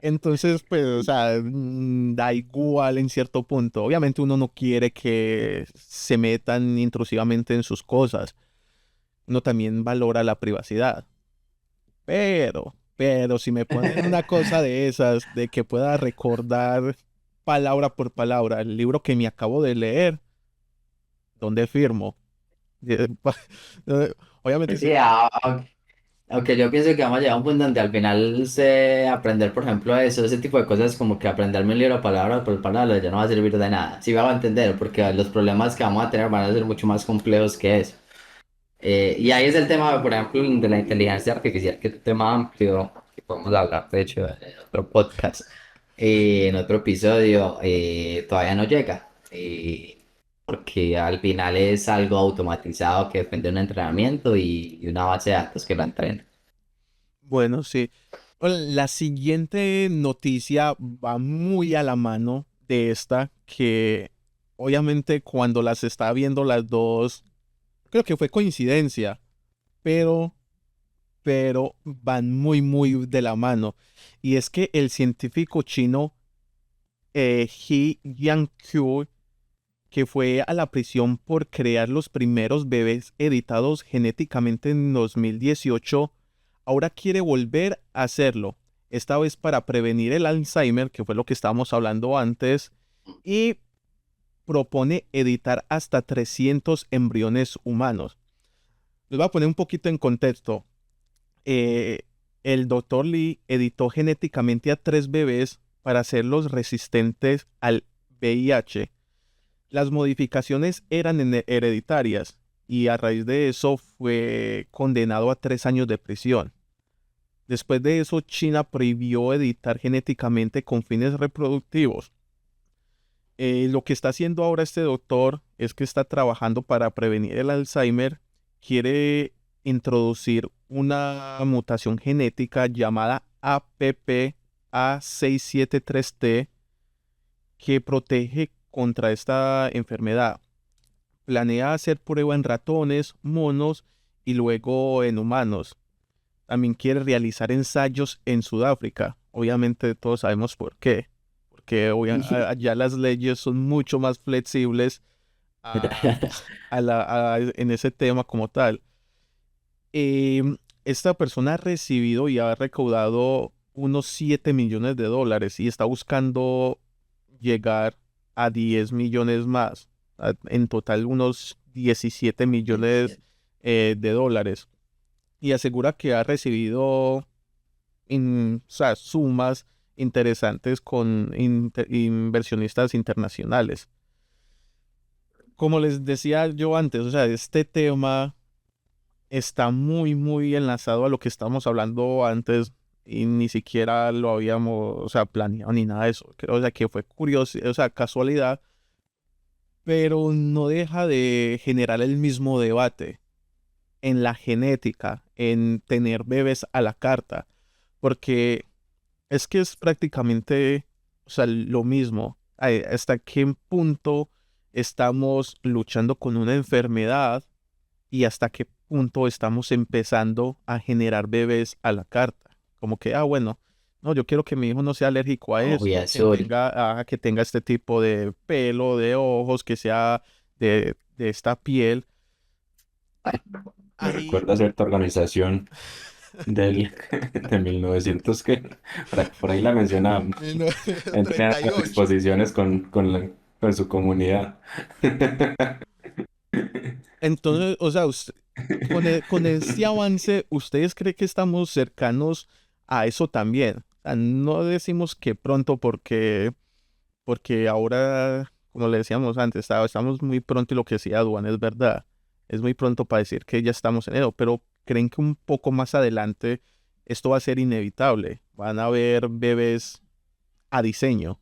Entonces, pues, o sea, da igual en cierto punto. Obviamente uno no quiere que se metan intrusivamente en sus cosas. Uno también valora la privacidad. Pero si me ponen una cosa de esas, de que pueda recordar palabra por palabra el libro que me acabo de leer, ¿dónde firmo? Obviamente sí. Sí, aunque yo pienso que vamos a llegar a un punto donde al final aprender, por ejemplo, eso, ese tipo de cosas como que aprenderme un libro palabra por palabra ya no va a servir de nada. Sí va a entender, porque los problemas que vamos a tener van a ser mucho más complejos que eso. Y ahí es el tema, por ejemplo, de la inteligencia artificial, que es un tema amplio que podemos hablar, de hecho, en otro podcast, en otro episodio, todavía no llega, porque al final es algo automatizado que depende de un entrenamiento y una base de datos que lo entrena. Bueno, sí. Bueno, la siguiente noticia va muy a la mano de esta, que obviamente cuando las estaba viendo las dos, creo que fue coincidencia, pero, pero van muy, muy de la mano. Y es que el científico chino He Jiankui, que fue a la prisión por crear los primeros bebés editados genéticamente en 2018, ahora quiere volver a hacerlo, esta vez para prevenir el Alzheimer, que fue lo que estábamos hablando antes, y propone editar hasta 300 embriones humanos. Les voy a poner un poquito en contexto. Eh, el doctor Lee editó genéticamente a 3 bebés para hacerlos resistentes al VIH. Las modificaciones eran hereditarias y a raíz de eso fue condenado a 3 años de prisión. Después de eso, China prohibió editar genéticamente con fines reproductivos. Lo que está haciendo ahora este doctor es que está trabajando para prevenir el Alzheimer. Quiere introducir una mutación genética llamada APPA673T que protege contra esta enfermedad. Planea hacer prueba en ratones, monos y luego en humanos. También quiere realizar ensayos en Sudáfrica. Obviamente todos sabemos por qué. Porque allá las leyes son mucho más flexibles a- en ese tema como tal. Esta persona ha recibido y ha recaudado unos 7 millones de dólares y está buscando llegar a 10 millones más. En total unos 17 millones de dólares. Y asegura que ha recibido o sea, sumas interesantes con inversionistas internacionales. Como les decía yo antes, o sea, este tema está muy, muy enlazado a lo que estábamos hablando antes y ni siquiera lo habíamos, o sea, planeado ni nada de eso. Creo, o sea, que fue curioso, o sea, casualidad, pero no deja de generar el mismo debate en la genética, en tener bebés a la carta, porque es que es prácticamente, o sea, lo mismo. ¿Hasta qué punto estamos luchando con una enfermedad y hasta qué punto estamos empezando a generar bebés a la carta? Como que, bueno, no, yo quiero que mi hijo no sea alérgico a Oh, y esto, azul. que tenga este tipo de pelo, de ojos, que sea de esta piel. Me Ahí, recuerda cierta organización de 1900 que por ahí la mencionaba. Tenía ocho. exposiciones con su comunidad. Entonces, o sea, con este avance, ¿ustedes creen que estamos cercanos a eso también? O sea, no decimos que pronto porque, porque ahora, como le decíamos antes, estamos muy pronto y lo que decía Duan es verdad. Es muy pronto para decir que ya estamos en enero, pero creen que un poco más adelante esto va a ser inevitable. Van a haber bebés a diseño.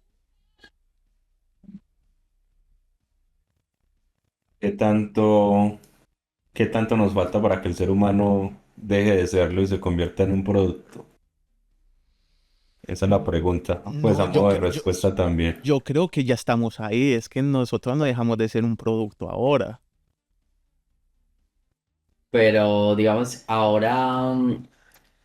¿Qué tanto, qué tanto nos falta para que el ser humano deje de serlo y se convierta en un producto? Esa es la pregunta. Pues No, a modo de respuesta también. yo creo que ya estamos ahí. Es que nosotros no dejamos de ser un producto ahora. Pero digamos, ahora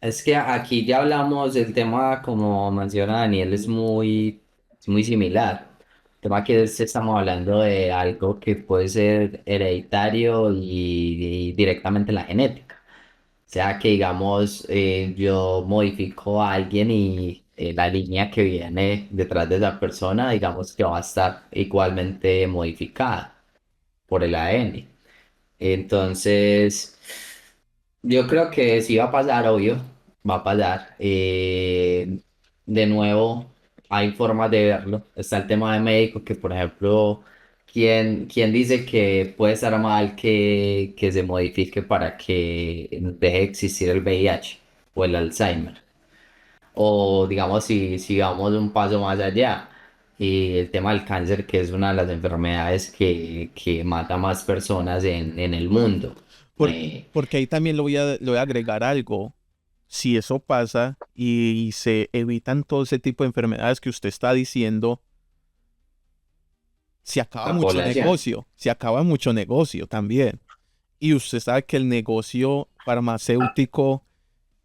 es que aquí ya hablamos del tema, como menciona Daniel, es muy similar. El tema que estamos hablando de algo que puede ser hereditario y directamente la genética. O sea que, digamos, yo modifico a alguien y la línea que viene detrás de esa persona, digamos que va a estar igualmente modificada por el ADN. Entonces, yo creo que sí va a pasar, obvio, va a pasar. De nuevo, hay formas de verlo. Está el tema de médico, que por ejemplo, ¿quién dice que puede estar mal que se modifique para que deje de existir el VIH o el Alzheimer? O digamos, si vamos un paso más allá, y el tema del cáncer, que es una de las enfermedades que mata más personas en el mundo. Por- Eh, Porque ahí también le voy a agregar algo. Si eso pasa y se evitan todo ese tipo de enfermedades que usted está diciendo, se acaba la mucho población. negocio, se acaba mucho negocio también. Y usted sabe que el negocio farmacéutico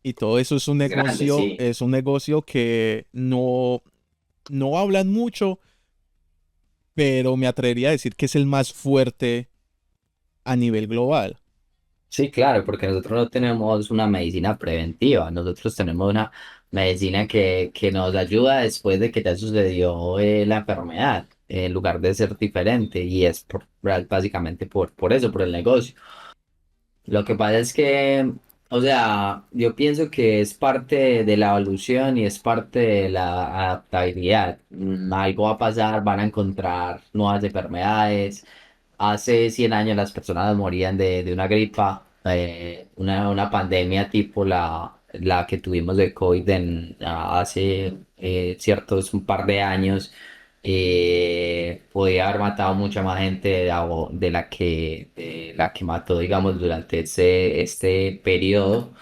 y todo eso Es grande, sí. es un negocio que no hablan mucho, pero me atrevería a decir que es el más fuerte a nivel global. Sí, claro, porque nosotros no tenemos una medicina preventiva, nosotros tenemos una medicina que nos ayuda después de que ya sucedió la enfermedad, en lugar de ser diferente, y es básicamente por eso, por el negocio. Lo que pasa es que, o sea, yo pienso que es parte de la evolución y es parte de la adaptabilidad. Algo va a pasar, van a encontrar nuevas enfermedades. Hace 100 años las personas morían de una gripa, una pandemia tipo la que tuvimos de COVID hace ciertos un par de años. Podía haber matado mucha más gente de la que mató, digamos, durante este periodo.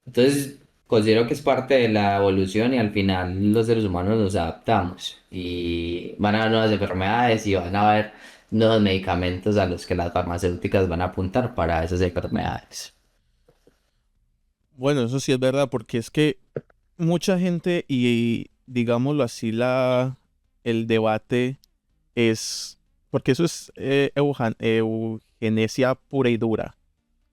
Entonces, considero que es parte de la evolución y al final los seres humanos nos adaptamos y van a haber nuevas enfermedades y van a haber nuevos medicamentos a los que las farmacéuticas van a apuntar para esas enfermedades. Bueno, eso sí es verdad, porque es que mucha gente, y digámoslo así, el debate es, porque eso es eugenesia pura y dura.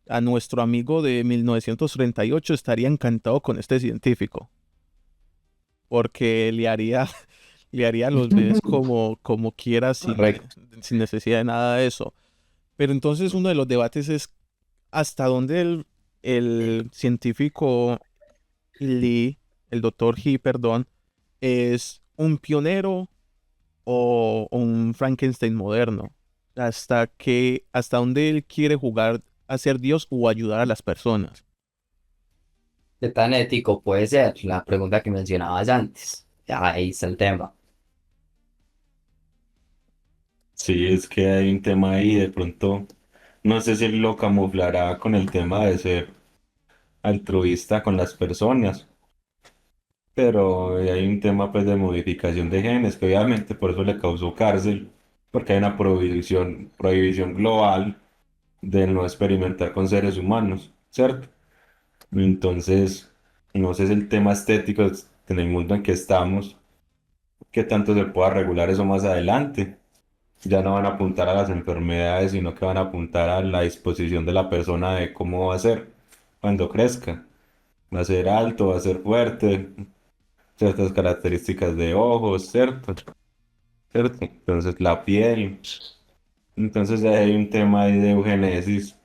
A nuestro amigo de 1938 estaría encantado con este científico, porque le haría a los bebés como quiera Correcto. sin necesidad de nada de eso. Pero entonces uno de los debates es hasta dónde el científico Lee, el doctor He, perdón, es un pionero o un Frankenstein moderno. Hasta dónde él quiere jugar a ser Dios o ayudar a las personas. ¿Qué tan ético puede ser? La pregunta que mencionabas antes. Ahí está el tema. Sí, es que hay un tema ahí, de pronto, no sé si él lo camuflará con el tema de ser altruista con las personas, pero hay un tema pues de modificación de genes que obviamente por eso le causó cárcel, porque hay una prohibición global de no experimentar con seres humanos, ¿cierto? Entonces, no sé si el tema estético en el mundo en que estamos, qué tanto se pueda regular eso más adelante. Ya no van a apuntar a las enfermedades, sino que van a apuntar a la disposición de la persona de cómo va a ser cuando crezca. Va a ser alto, va a ser fuerte, ciertas características de ojos, ¿cierto? ¿Cierto? Entonces la piel. Entonces hay un tema ahí de eugenesis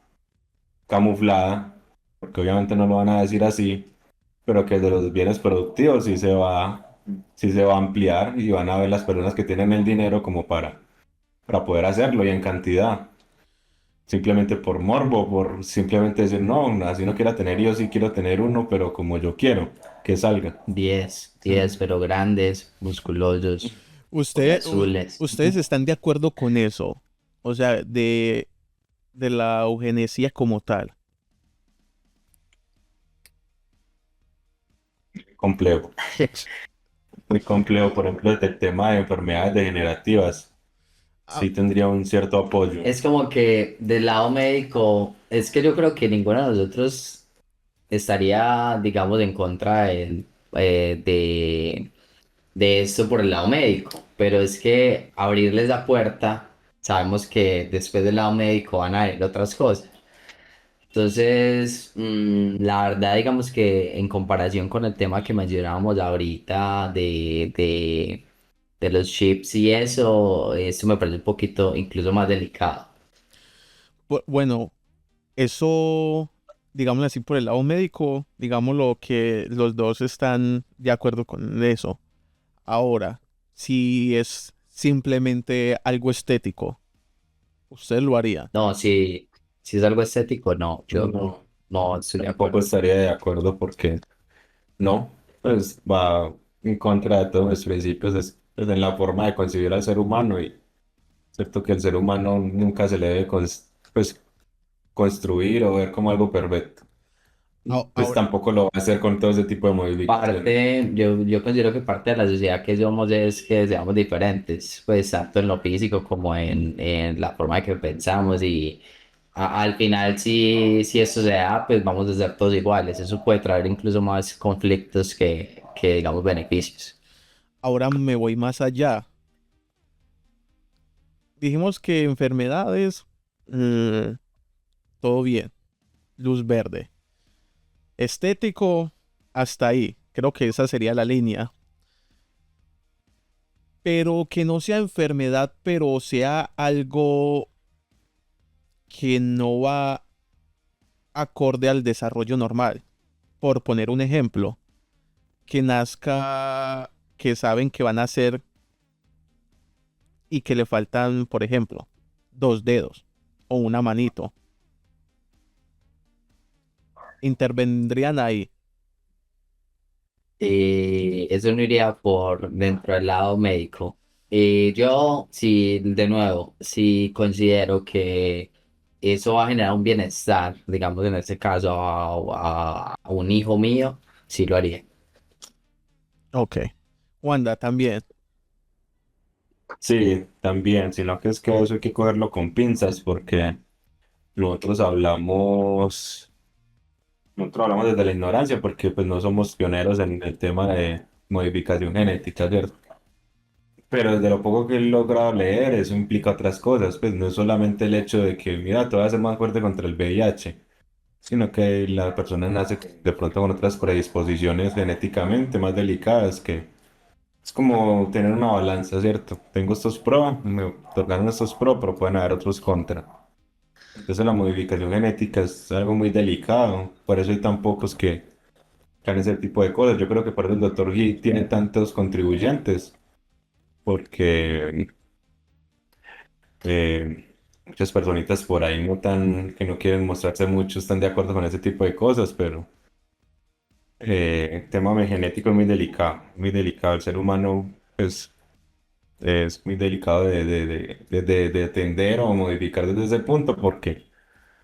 camuflada, porque obviamente no lo van a decir así, pero que de los bienes productivos sí se va. sí se va a ampliar y van a ver las personas que tienen el dinero como para poder hacerlo y en cantidad. Simplemente por morbo, por simplemente decir, no, así no quiero tener yo, sí quiero tener uno, pero como yo quiero, que salga. 10 pero grandes, musculosos, azules. ¿Ustedes están de acuerdo con eso? O sea, de la eugenesia como tal. Complejo, muy complejo. Por ejemplo, el tema de enfermedades degenerativas, Ah, sí tendría un cierto apoyo. Es como que del lado médico, es que yo creo que ninguno de nosotros estaría, digamos, en contra de esto por el lado médico, pero es que abrirles la puerta, sabemos que después del lado médico van a haber otras cosas. Entonces, la verdad, digamos que en comparación con el tema que mencionábamos ahorita de los chips y eso me parece un poquito incluso más delicado. bueno, eso, digámoslo así, por el lado médico, digámoslo que los dos están de acuerdo con eso. Ahora, si es simplemente algo estético, ¿usted lo haría? No, si es algo estético, no, yo No, no estoy de tampoco acuerdo. estaría de acuerdo porque no, pues va en contra de todos los principios pues, en la forma de concebir al ser humano y cierto que el ser humano nunca se le debe pues, construir o ver como algo perfecto. Pues Ahora, tampoco lo va a hacer con todo ese tipo de modificaciones. Yo considero que parte de la sociedad que somos es que seamos diferentes, pues tanto en lo físico como en la forma de que pensamos y al final si esto se da, pues vamos a ser todos iguales. Eso puede traer incluso más conflictos que digamos beneficios. ahora me voy más allá. Dijimos que enfermedades, mm, todo bien, luz verde. Estético, hasta ahí. Creo que esa sería la línea. Pero que no sea enfermedad, pero sea algo que no va acorde al desarrollo normal. Por poner un ejemplo, que nazca, que saben que van a nacer y que le faltan, por ejemplo, dos dedos o una manito. Intervendrían ahí. Eso no iría por dentro del lado médico. Yo, sí, de nuevo, sí considero que eso va a generar un bienestar, digamos en este caso a un hijo mío, sí lo haría. Ok. Wanda, también. Sí, también, sino que es que eso hay que cogerlo con pinzas porque nosotros nosotros hablamos desde la ignorancia porque pues no somos pioneros en el tema de modificación genética, ¿cierto? Pero desde lo poco que he logrado leer, eso implica otras cosas, pues no es solamente el hecho de que, mira, te vas a ser más fuerte contra el VIH, sino que la persona nace de pronto con otras predisposiciones genéticamente más delicadas, que es como tener una balanza, ¿cierto? Tengo estos pro, me otorgaron estos pro, pero pueden haber otros contra. Entonces la modificación genética es algo muy delicado, por eso hay tan pocos que hagan ese tipo de cosas. Yo creo que por eso el doctor Gui tiene tantos contribuyentes, porque muchas personitas por ahí que no quieren mostrarse mucho, están de acuerdo con ese tipo de cosas, pero el tema genético es muy delicado, muy delicado. El ser humano, pues, es muy delicado de atender o modificar desde ese punto, porque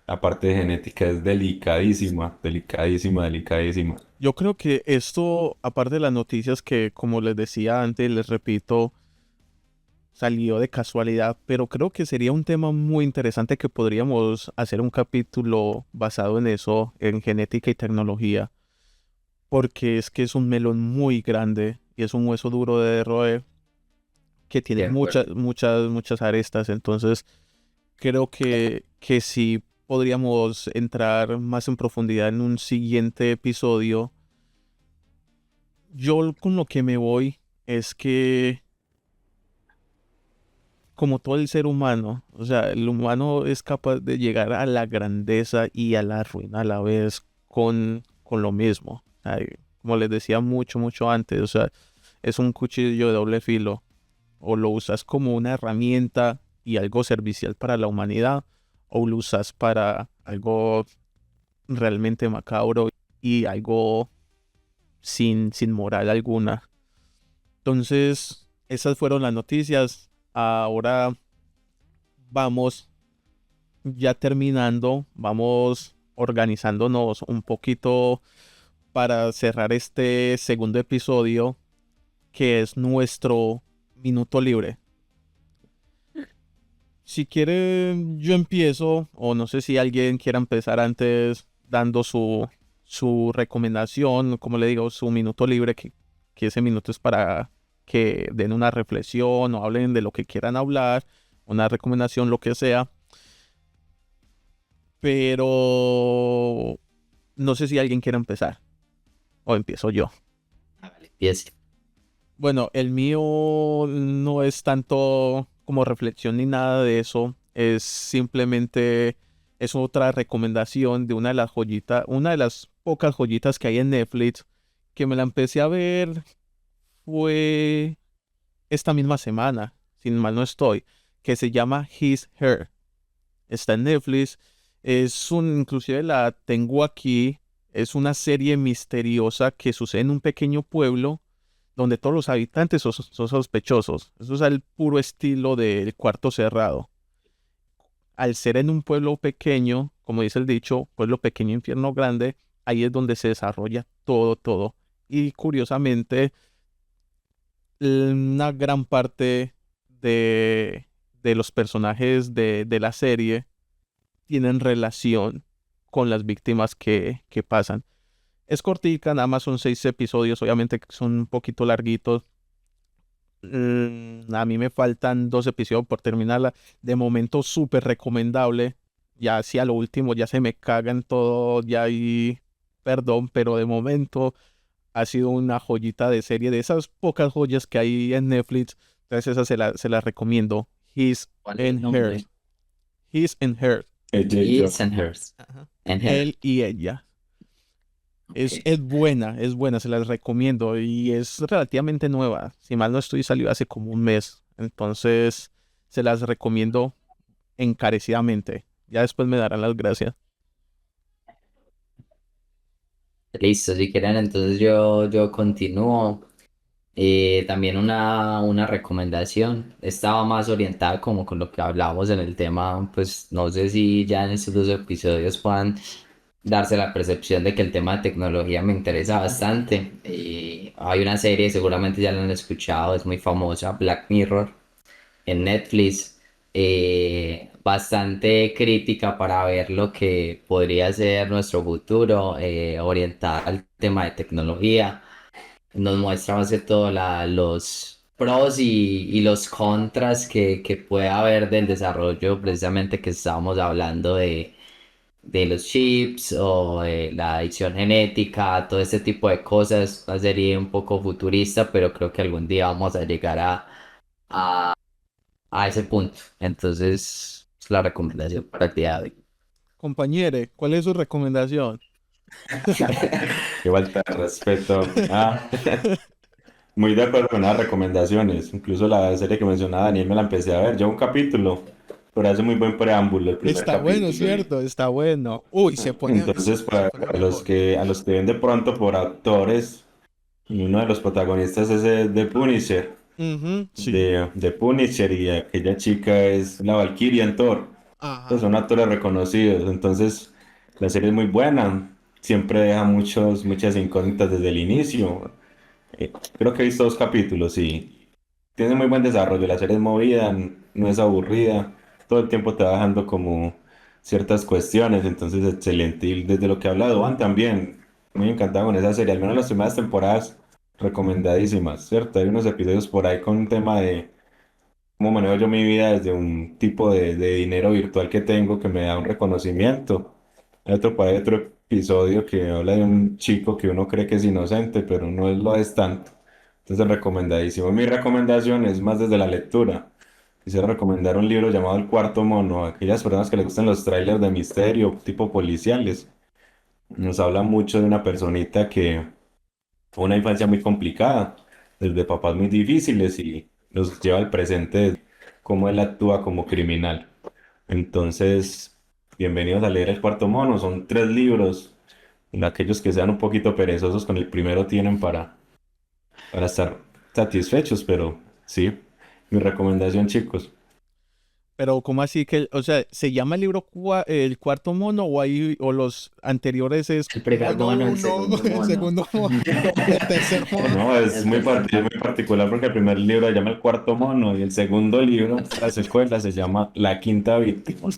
la parte genética es delicadísima, delicadísima, delicadísima. Yo creo que esto, aparte de las noticias que, como les decía antes, les repito, salió de casualidad, pero creo que sería un tema muy interesante que podríamos hacer un capítulo basado en eso, en genética y tecnología, porque es que es un melón muy grande y es un hueso duro de roer que tiene De acuerdo. muchas arestas. Entonces, creo que sí podríamos entrar más en profundidad en un siguiente episodio. Yo con lo que me voy es que, como todo el ser humano, o sea, el humano es capaz de llegar a la grandeza y a la ruina a la vez con lo mismo. Ay, como les decía mucho antes, o sea, es un cuchillo de doble filo. O lo usas como una herramienta y algo servicial para la humanidad, o lo usas para algo realmente macabro y algo sin moral alguna. Entonces, esas fueron las noticias. Ahora vamos ya terminando, vamos organizándonos un poquito para cerrar este segundo episodio, que es nuestro minuto libre. Si quiere, yo empiezo, o no sé si alguien quiera empezar antes dando su recomendación, como le digo, su minuto libre, que ese minuto es para que den una reflexión o hablen de lo que quieran hablar, una recomendación, lo que sea. Pero no sé si alguien quiere empezar, o empiezo yo. Vale, empiece. Bueno, el mío no es tanto como reflexión ni nada de eso. Es simplemente, es otra recomendación de una de las pocas joyitas que hay en Netflix, que me la empecé a ver, fue esta misma semana, sin mal no estoy, que se llama His Her. Está en Netflix. Inclusive la tengo aquí. Es una serie misteriosa que sucede en un pequeño pueblo donde todos los habitantes son sospechosos. Eso es al puro estilo del Cuarto Cerrado. Al ser en un pueblo pequeño, como dice el dicho, pueblo pequeño, infierno grande, ahí es donde se desarrolla todo, todo. Y curiosamente, una gran parte de, de los personajes de la serie tienen relación con las víctimas que pasan. Es cortica, nada más son 6 episodios, obviamente que son un poquito larguitos. A mí me faltan 2 episodios por terminarla. De momento, súper recomendable. Ya hacia lo último ya se me cagan todo, ya hay perdón, pero de momento ha sido una joyita de serie, de esas pocas joyas que hay en Netflix. Entonces esa se la recomiendo. His ¿Cuál es el and nombre? Hers. His and Hers. Ella y yo. His and hers. Ajá. And her. Él y ella. Es, Ok. es buena, se las recomiendo y es relativamente nueva. Si mal no estoy, salió hace como un mes. Entonces, se las recomiendo encarecidamente. Ya después me darán las gracias. Listo, si quieren, entonces yo continúo. También una recomendación. Estaba más orientada como con lo que hablábamos en el tema, pues no sé si ya en estos 2 episodios puedan darse la percepción de que el tema de tecnología me interesa bastante. Hay una serie, seguramente ya la han escuchado, es muy famosa, Black Mirror, en Netflix, bastante crítica para ver lo que podría ser nuestro futuro, orientada al tema de tecnología. Nos muestra más que todo los pros y los contras que puede haber del desarrollo, precisamente que estábamos hablando de los chips o de la edición genética, todo este tipo de cosas. Una serie un poco futurista, pero creo que algún día vamos a llegar a, a ese punto. Entonces, es la recomendación para el día de hoy. Compañere, ¿cuál es su recomendación? Qué falta de respeto. Muy de acuerdo con las recomendaciones. Incluso la serie que mencionaba Daniel me la empecé a ver. Ya un capítulo, pero hace muy buen preámbulo el primer Está bueno, capítulo. ¿cierto? Está bueno. Uy, Entonces, se para, pone para los mejor. que, a los que ven de pronto por actores, y uno de los protagonistas es el de Punisher, Ujú, sí. de Punisher, y aquella chica es la Valkyria en Thor. Pues Ajá. son actores reconocidos. Entonces, la serie es muy buena. Siempre deja muchas incógnitas desde el inicio. Creo que he visto 2 capítulos y tiene muy buen desarrollo. La serie es movida, no es aburrida. Todo el tiempo te va dejando como ciertas cuestiones. Entonces, excelente. Y desde lo que ha hablado Juan también, muy encantado con esa serie. Al menos las primeras temporadas recomendadísimas, ¿cierto? Hay unos episodios por ahí con un tema de cómo manejo yo mi vida desde un tipo de dinero virtual que tengo que me da un reconocimiento. Hay otro episodio que habla de un chico que uno cree que es inocente, pero no lo es tanto. Entonces, recomendadísimo. Mi recomendación es más desde la lectura. Quisiera recomendar un libro llamado El Cuarto Mono a aquellas personas que les gustan los trailers de misterio, tipo policiales. Nos habla mucho de una personita que tuvo una infancia muy complicada desde papás muy difíciles y los lleva al presente, cómo él actúa como criminal. Entonces, bienvenidos a leer El Cuarto Mono. Son 3 libros. Y aquellos que sean un poquito perezosos con el primero tienen para estar satisfechos, pero sí, mi recomendación, chicos. Pero ¿cómo así que, o sea, se llama el libro El Cuarto Mono o ahí o los anteriores es El primer Mono mono, el uno, segundo el mono. segundo mono, el tercer mono? No, es El muy, tercer es muy particular porque el primer libro se llama El Cuarto Mono y el segundo libro, la secuela, se llama La Quinta Víctima.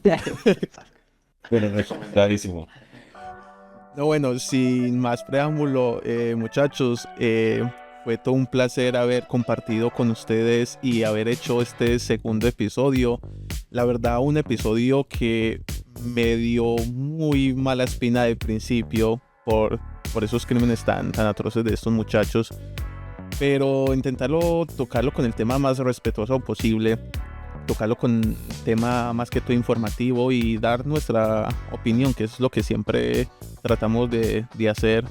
Pero recomendadísimo. No, bueno, sin más preámbulo, muchachos, fue todo un placer haber compartido con ustedes y haber hecho este segundo episodio. La verdad, un episodio que me dio muy mala espina de principio por esos crímenes tan atroces de estos muchachos. Pero intentarlo tocarlo con el tema más respetuoso posible, tocarlo con un tema más que todo informativo y dar nuestra opinión, que es lo que siempre tratamos de hacer.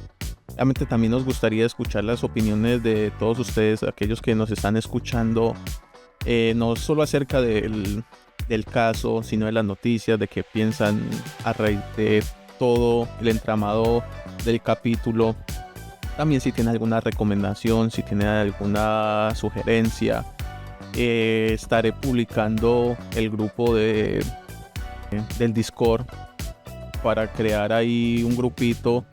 Realmente también nos gustaría escuchar las opiniones de todos ustedes, aquellos que nos están escuchando, no solo acerca del caso, sino de las noticias, de qué piensan a raíz de todo el entramado del capítulo. También si tienen alguna recomendación, si tienen alguna sugerencia, estaré publicando el grupo del Discord para crear ahí un grupito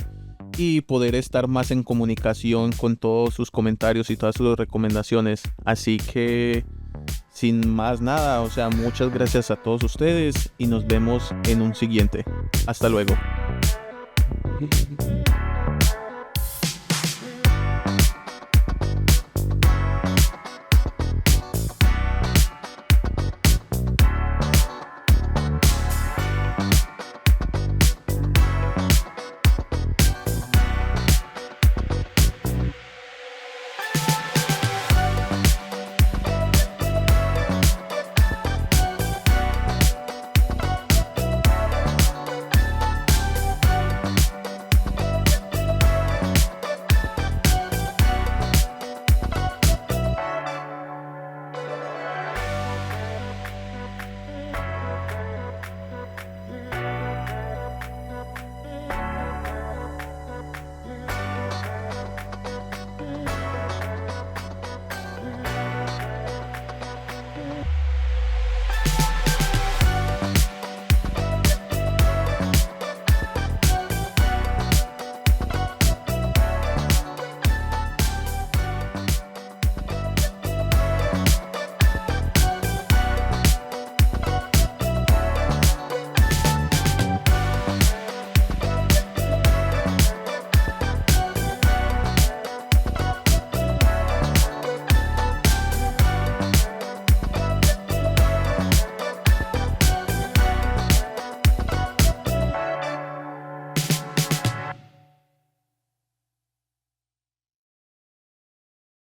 y poder estar más en comunicación con todos sus comentarios y todas sus recomendaciones. Así que sin más nada, o sea, muchas gracias a todos ustedes y nos vemos en un siguiente. Hasta luego.